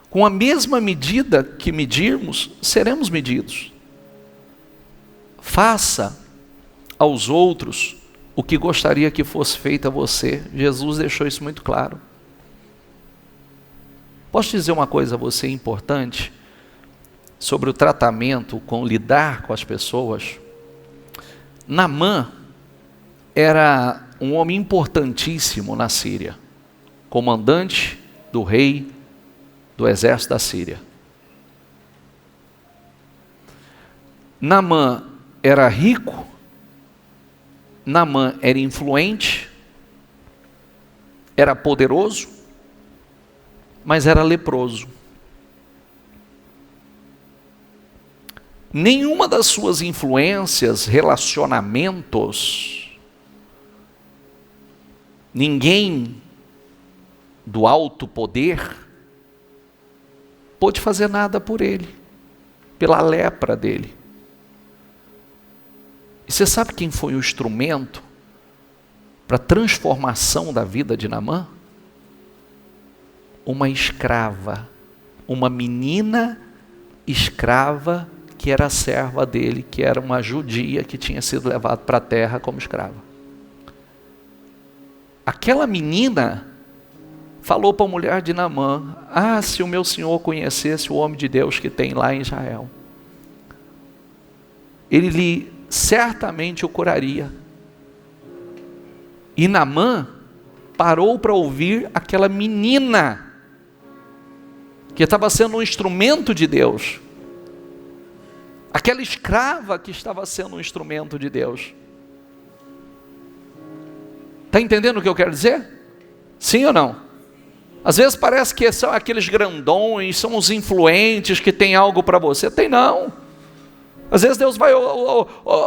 Com a mesma medida que medirmos, seremos medidos. Faça aos outros o que gostaria que fosse feito a você. Jesus deixou isso muito claro. Posso dizer uma coisa a você importante sobre o tratamento, com lidar com as pessoas? Naamã era um homem importantíssimo na Síria, comandante do rei do exército da Síria. Naamã era rico, Naamã era influente, era poderoso, mas era leproso. Nenhuma das suas influências, relacionamentos, ninguém do alto poder pôde fazer nada por ele, pela lepra dele. E você sabe quem foi o instrumento para a transformação da vida de Naamã? Uma escrava, uma menina escrava que era serva dele, que era uma judia que tinha sido levada para a terra como escrava. Aquela menina falou para a mulher de Naamã: se o meu senhor conhecesse o homem de Deus que tem lá em Israel, ele lhe certamente o curaria. E Naamã parou para ouvir aquela menina, que estava sendo um instrumento de Deus, aquela escrava que estava sendo um instrumento de Deus. Está entendendo o que eu quero dizer? Sim ou não? Às vezes parece que são aqueles grandões, são os influentes que têm algo para você. Tem não. Às vezes Deus vai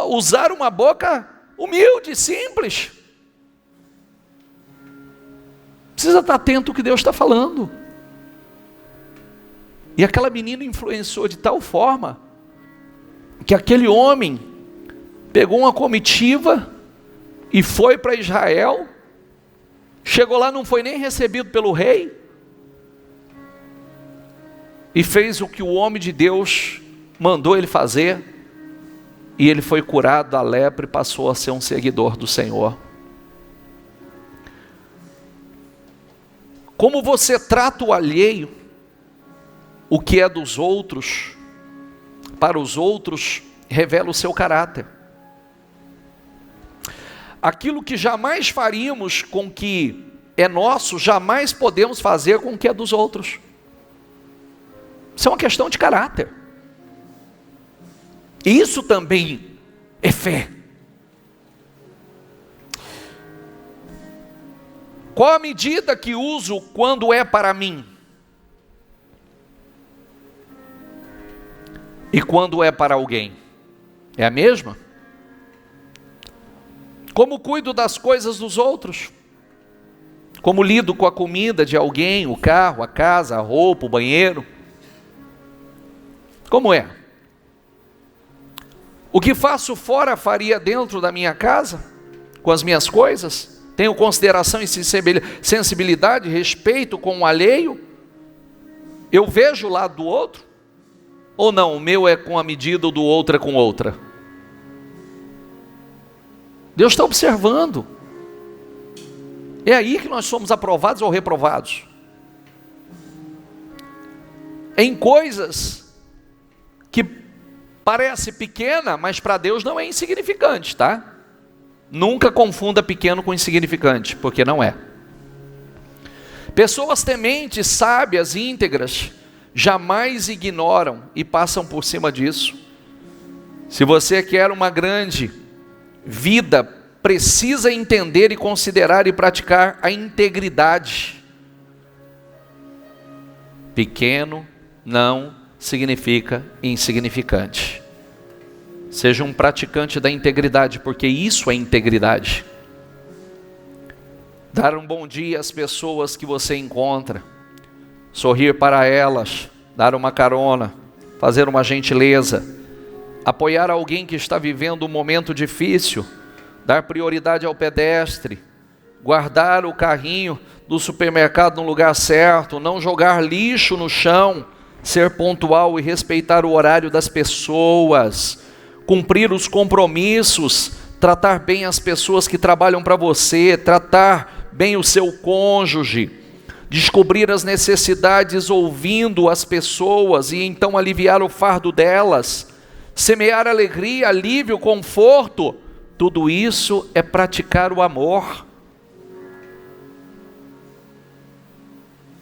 usar uma boca humilde, simples. Precisa estar atento ao que Deus está falando. E aquela menina influenciou de tal forma que aquele homem pegou uma comitiva e foi para Israel. Chegou lá, não foi nem recebido pelo rei, e fez o que o homem de Deus mandou ele fazer, e ele foi curado da lepra e passou a ser um seguidor do Senhor. Como você trata o alheio, o que é dos outros, para os outros, revela o seu caráter. Aquilo que jamais faríamos com que é nosso, jamais podemos fazer com o que é dos outros. Isso é uma questão de caráter. E isso também é fé. Qual a medida que uso quando é para mim? E quando é para alguém? É a mesma? Como cuido das coisas dos outros? Como lido com a comida de alguém, o carro, a casa, a roupa, o banheiro? Como é? O que faço fora faria dentro da minha casa? Com as minhas coisas? Tenho consideração e sensibilidade, respeito com o alheio? Eu vejo o lado do outro? Ou não, o meu é com a medida, o do outro é com outra? Deus está observando. É aí que nós somos aprovados ou reprovados. Em coisas que parece pequena, mas para Deus não é insignificante, tá? Nunca confunda pequeno com insignificante, porque não é. Pessoas tementes, sábias, íntegras, jamais ignoram e passam por cima disso. Se você quer uma grande vida, precisa entender e considerar e praticar a integridade. Pequeno não significa insignificante. Seja um praticante da integridade, porque isso é integridade. Dar um bom dia às pessoas que você encontra, sorrir para elas, dar uma carona, fazer uma gentileza, apoiar alguém que está vivendo um momento difícil, dar prioridade ao pedestre, guardar o carrinho do supermercado no lugar certo, não jogar lixo no chão, ser pontual e respeitar o horário das pessoas, cumprir os compromissos, tratar bem as pessoas que trabalham para você, tratar bem o seu cônjuge, descobrir as necessidades ouvindo as pessoas e então aliviar o fardo delas, semear alegria, alívio, conforto. Tudo isso é praticar o amor.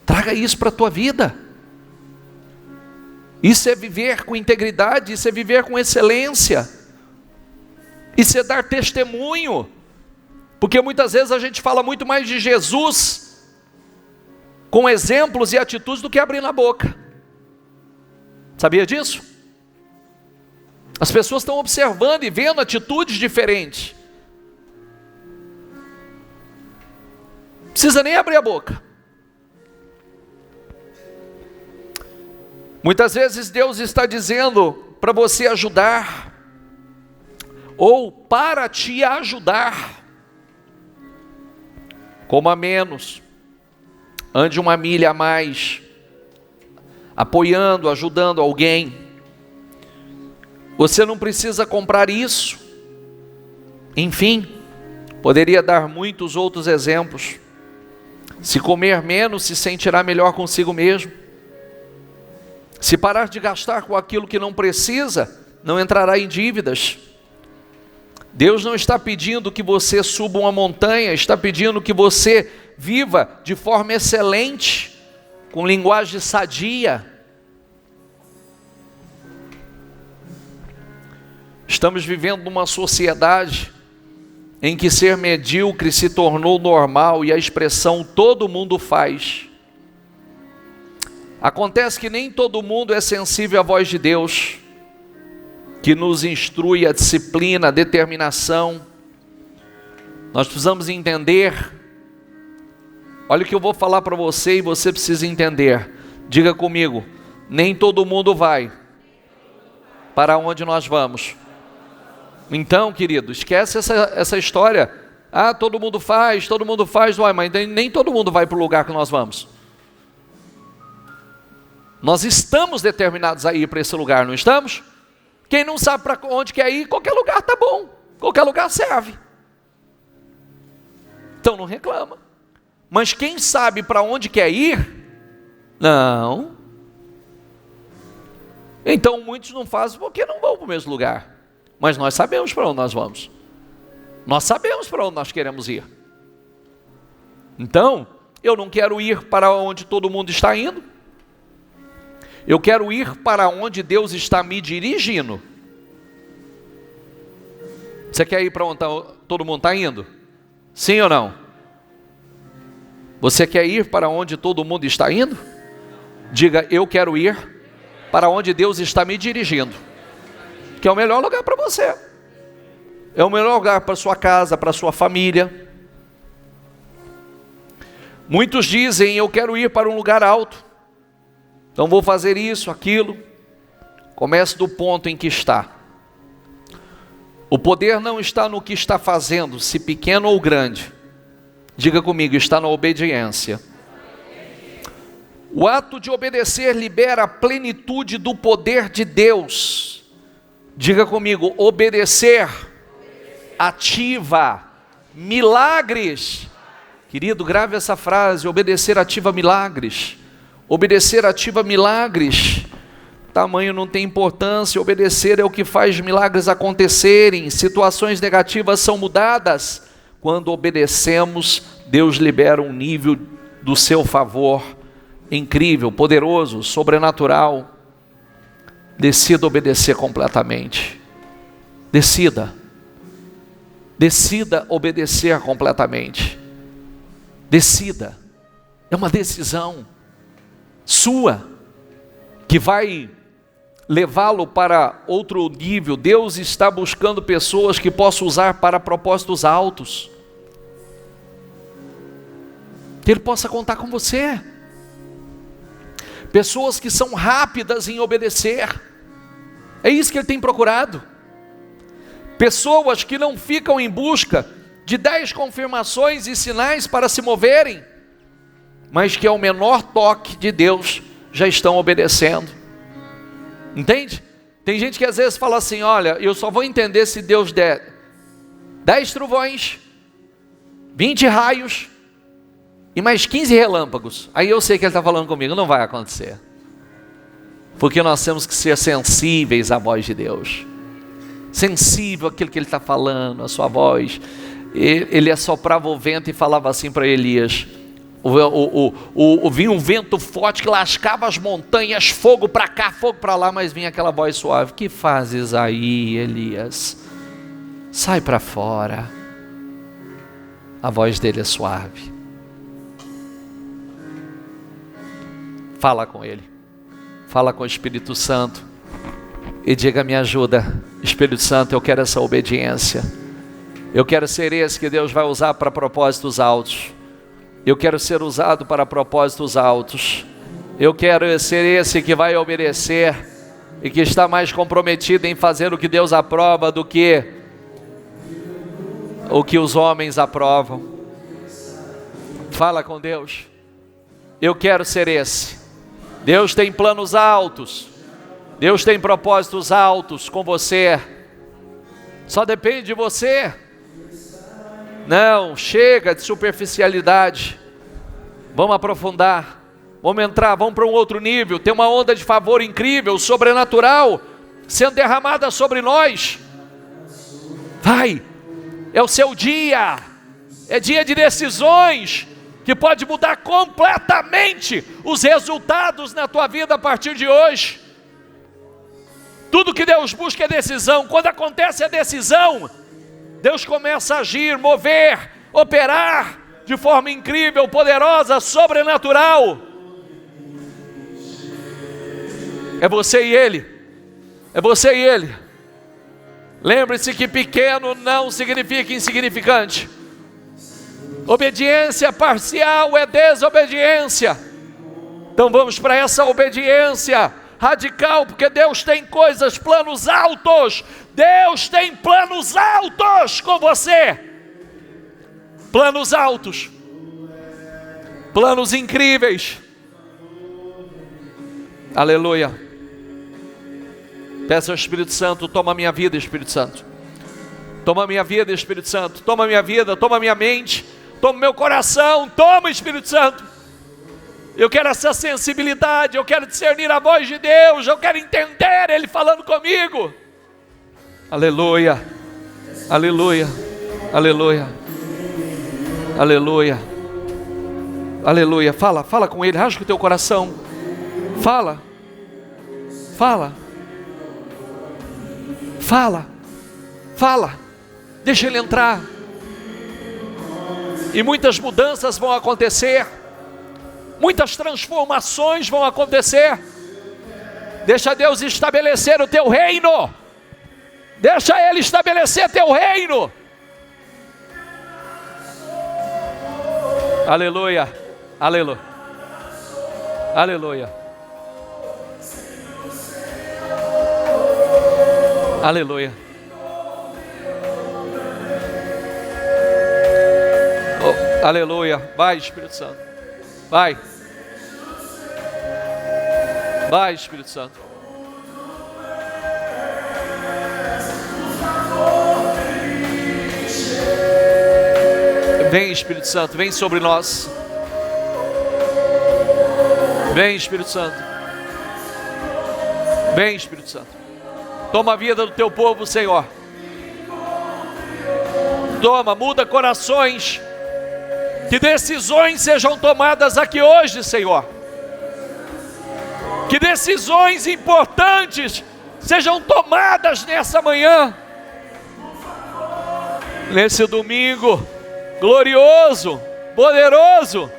Traga isso para a tua vida. Isso é viver com integridade, isso é viver com excelência, isso é dar testemunho, porque muitas vezes a gente fala muito mais de Jesus com exemplos e atitudes do que abrindo a boca. Sabia disso? As pessoas estão observando e vendo atitudes diferentes. Não precisa nem abrir a boca. Muitas vezes Deus está dizendo para você ajudar, ou para te ajudar. Coma menos, ande uma milha a mais, apoiando, ajudando alguém. Você não precisa comprar isso. Enfim, poderia dar muitos outros exemplos. Se comer menos, se sentirá melhor consigo mesmo. Se parar de gastar com aquilo que não precisa, não entrará em dívidas. Deus não está pedindo que você suba uma montanha, está pedindo que você viva de forma excelente, com linguagem sadia. Estamos vivendo numa sociedade em que ser medíocre se tornou normal e a expressão todo mundo faz. Acontece que nem todo mundo é sensível à voz de Deus, que nos instrui a disciplina, a determinação. Nós precisamos entender. Olha o que eu vou falar para você e você precisa entender. Diga comigo: nem todo mundo vai para onde nós vamos. Então, querido, esquece essa história. Ah, todo mundo faz, mas nem todo mundo vai para o lugar que nós vamos. Nós estamos determinados a ir para esse lugar, não estamos? Quem não sabe para onde quer ir, qualquer lugar está bom, qualquer lugar serve. Então não reclama. Mas quem sabe para onde quer ir, não. Então muitos não fazem porque não vão para o mesmo lugar. Mas nós sabemos para onde nós vamos. Nós sabemos para onde nós queremos ir. Então, eu não quero ir para onde todo mundo está indo. Eu quero ir para onde Deus está me dirigindo. Você quer ir para onde todo mundo está indo? Sim ou não? Você quer ir para onde todo mundo está indo? Diga: eu quero ir para onde Deus está me dirigindo. Que é o melhor lugar para você. É o melhor lugar para sua casa, para sua família. Muitos dizem: eu quero ir para um lugar alto, então vou fazer isso, aquilo. Comece do ponto em que está. O poder não está no que está fazendo, se pequeno ou grande. Diga comigo: está na obediência. O ato de obedecer libera a plenitude do poder de Deus. Diga comigo: obedecer ativa milagres. Querido, grave essa frase: obedecer ativa milagres. Obedecer ativa milagres. Tamanho não tem importância, obedecer é o que faz milagres acontecerem. Situações negativas são mudadas. Quando obedecemos, Deus libera um nível do seu favor incrível, poderoso, sobrenatural. Decida obedecer completamente. Decida obedecer completamente. Decida. É uma decisão sua que vai levá-lo para outro nível. Deus está buscando pessoas que possam usar para propósitos altos, que Ele possa contar com você. Pessoas que são rápidas em obedecer. É isso que Ele tem procurado. Pessoas que não ficam em busca de 10 confirmações e sinais para se moverem, mas que ao menor toque de Deus já estão obedecendo. Entende? Tem gente que às vezes fala assim: olha, eu só vou entender se Deus der 10 trovões, 20 raios e mais 15 relâmpagos. Aí eu sei que Ele está falando comigo. Não vai acontecer. Porque nós temos que ser sensíveis à voz de Deus. Sensível àquilo que Ele está falando, a sua voz. Ele assoprava o vento e falava assim para Elias. Vinha um vento forte que lascava as montanhas, fogo para cá, fogo para lá, mas vinha aquela voz suave: que fazes aí, Elias? Sai para fora. A voz dele é suave. Fala com Ele, fala com o Espírito Santo e diga: me ajuda, Espírito Santo, eu quero essa obediência. Eu quero ser esse que Deus vai usar para propósitos altos. Eu quero ser usado para propósitos altos. Eu quero ser esse que vai obedecer e que está mais comprometido em fazer o que Deus aprova do que o que os homens aprovam. Fala com Deus. Eu quero ser esse. Deus tem planos altos. Deus tem propósitos altos com você. Só depende de você. Não, chega de superficialidade. Vamos aprofundar. Vamos entrar, vamos para um outro nível. Tem uma onda de favor incrível, sobrenatural, sendo derramada sobre nós. Vai, é o seu dia. É dia de decisões que pode mudar completamente os resultados na tua vida a partir de hoje. Tudo que Deus busca é decisão. Quando acontece a decisão, Deus começa a agir, mover, operar de forma incrível, poderosa, sobrenatural. É você e Ele. É você e Ele. Lembre-se que pequeno não significa insignificante. Obediência parcial é desobediência. Então vamos para essa obediência radical, porque Deus tem coisas, planos altos. Deus tem planos altos com você. Planos altos. Planos incríveis. Aleluia. Peça ao Espírito Santo, toma a minha vida, Espírito Santo. Toma a minha vida, Espírito Santo. Toma a minha vida, toma a minha mente. Toma o meu coração, toma, Espírito Santo. Eu quero essa sensibilidade, eu quero discernir a voz de Deus, eu quero entender Ele falando comigo. Aleluia, aleluia, aleluia, aleluia, aleluia. Fala com Ele, rasga o teu coração. Fala, deixa Ele entrar. E muitas mudanças vão acontecer, muitas transformações vão acontecer. Deixa Deus estabelecer o teu reino. Deixa Ele estabelecer teu reino. Aleluia, aleluia, aleluia, aleluia. Oh, aleluia. Vai, Espírito Santo. Vai. Vai, Espírito Santo. Vem, Espírito Santo, vem sobre nós. Vem, Espírito Santo. Vem, Espírito Santo. Toma a vida do teu povo, Senhor. Toma, muda corações. Que decisões sejam tomadas aqui hoje, Senhor. Que decisões importantes sejam tomadas nessa manhã. Nesse domingo glorioso, poderoso.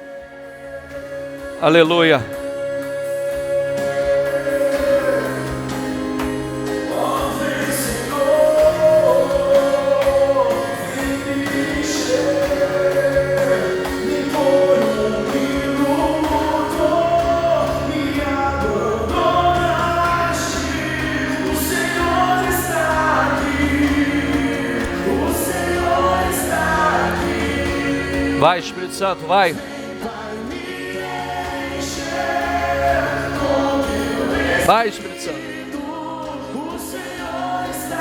Aleluia. Vai, Espírito Santo, vai. Vai, Espírito Santo.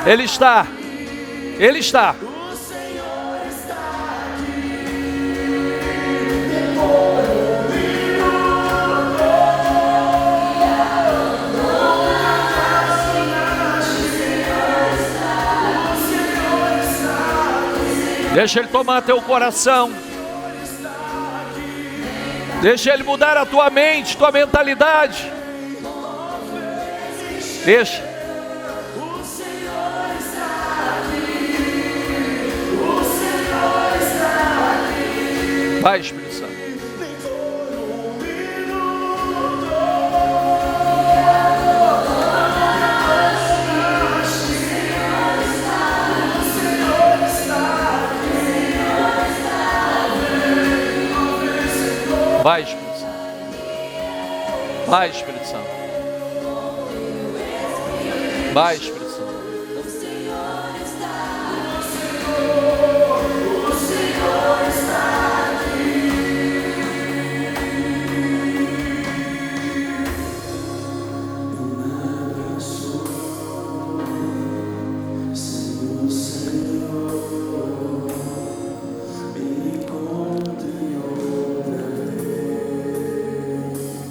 Ele está. Ele está. Deixa Ele tomar teu coração. Deixa Ele mudar a tua mente, tua mentalidade. Deixa. Vai, Espírito Santo. Vai, Espírito Santo. Vai, Espírito Santo. Vai, Espírito Santo.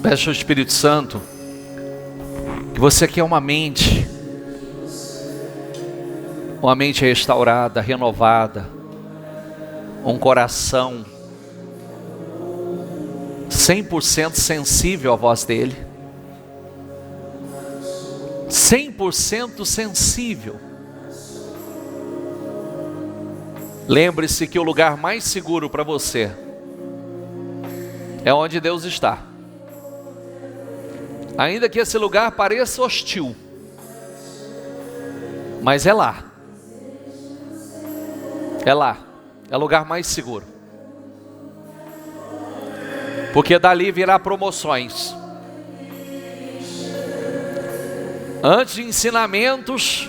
Peço ao Espírito Santo que você quer uma mente restaurada, renovada, um coração 100% sensível à voz dele, 100% sensível. Lembre-se que o lugar mais seguro para você é onde Deus está. Ainda que esse lugar pareça hostil, mas é lá. É lá, é o lugar mais seguro. Porque dali virá promoções. Antes de ensinamentos,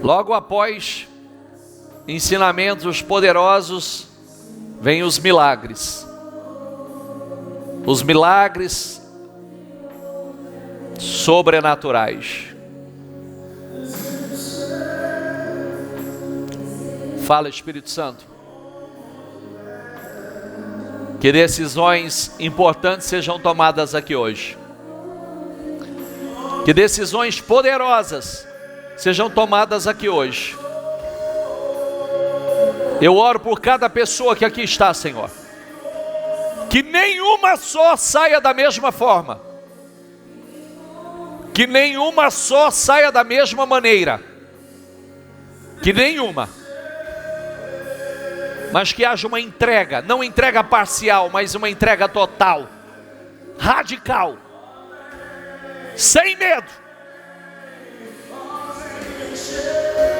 logo após ensinamentos poderosos, vem os milagres. Os milagres sobrenaturais. Fala, Espírito Santo. Que decisões importantes sejam tomadas aqui hoje. Que decisões poderosas sejam tomadas aqui hoje. Eu oro por cada pessoa que aqui está, Senhor. Que nenhuma só saia da mesma forma. Que nenhuma só saia da mesma maneira. Que nenhuma. Mas que haja uma entrega, não entrega parcial, mas uma entrega total, radical, sem medo.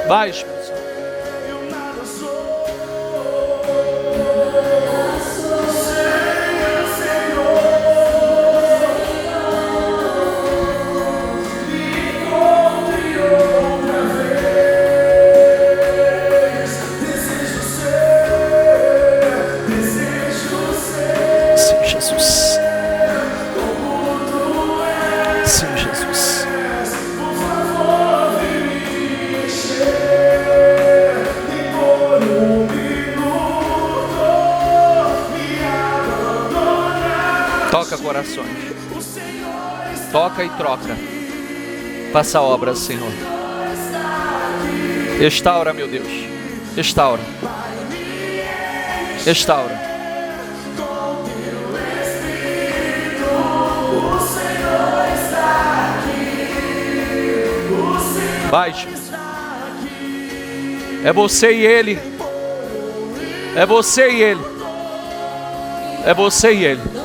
Vai, Espírito Santo. Toca corações, toca e troca, faça obras, Senhor. Restaura, meu Deus, restaura, restaura. Vai, é você e Ele, é você e Ele, é você e Ele.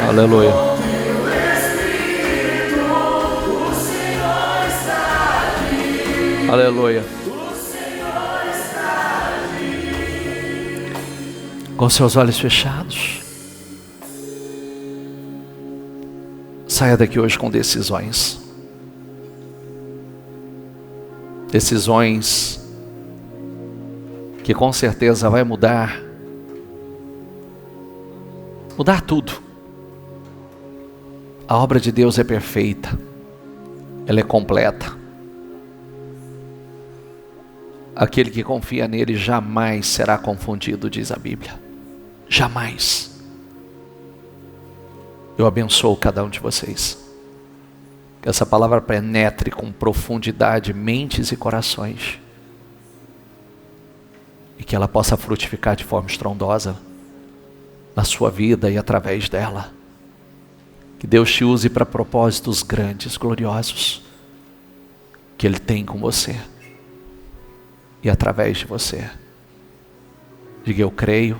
Aleluia. Aleluia. Com seus olhos fechados, saia daqui hoje com decisões. Decisões que com certeza vai mudar tudo. A obra de Deus é perfeita, ela é completa. Aquele que confia nele jamais será confundido, diz a Bíblia. Jamais. Eu abençoo cada um de vocês. Que essa palavra penetre com profundidade mentes e corações. E que ela possa frutificar de forma estrondosa na sua vida e através dela. Que Deus te use para propósitos grandes, gloriosos, que Ele tem com você e através de você. Diga: eu creio,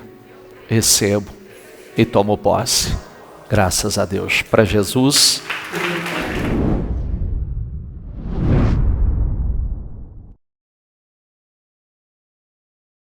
recebo e tomo posse. Graças a Deus. Para Jesus.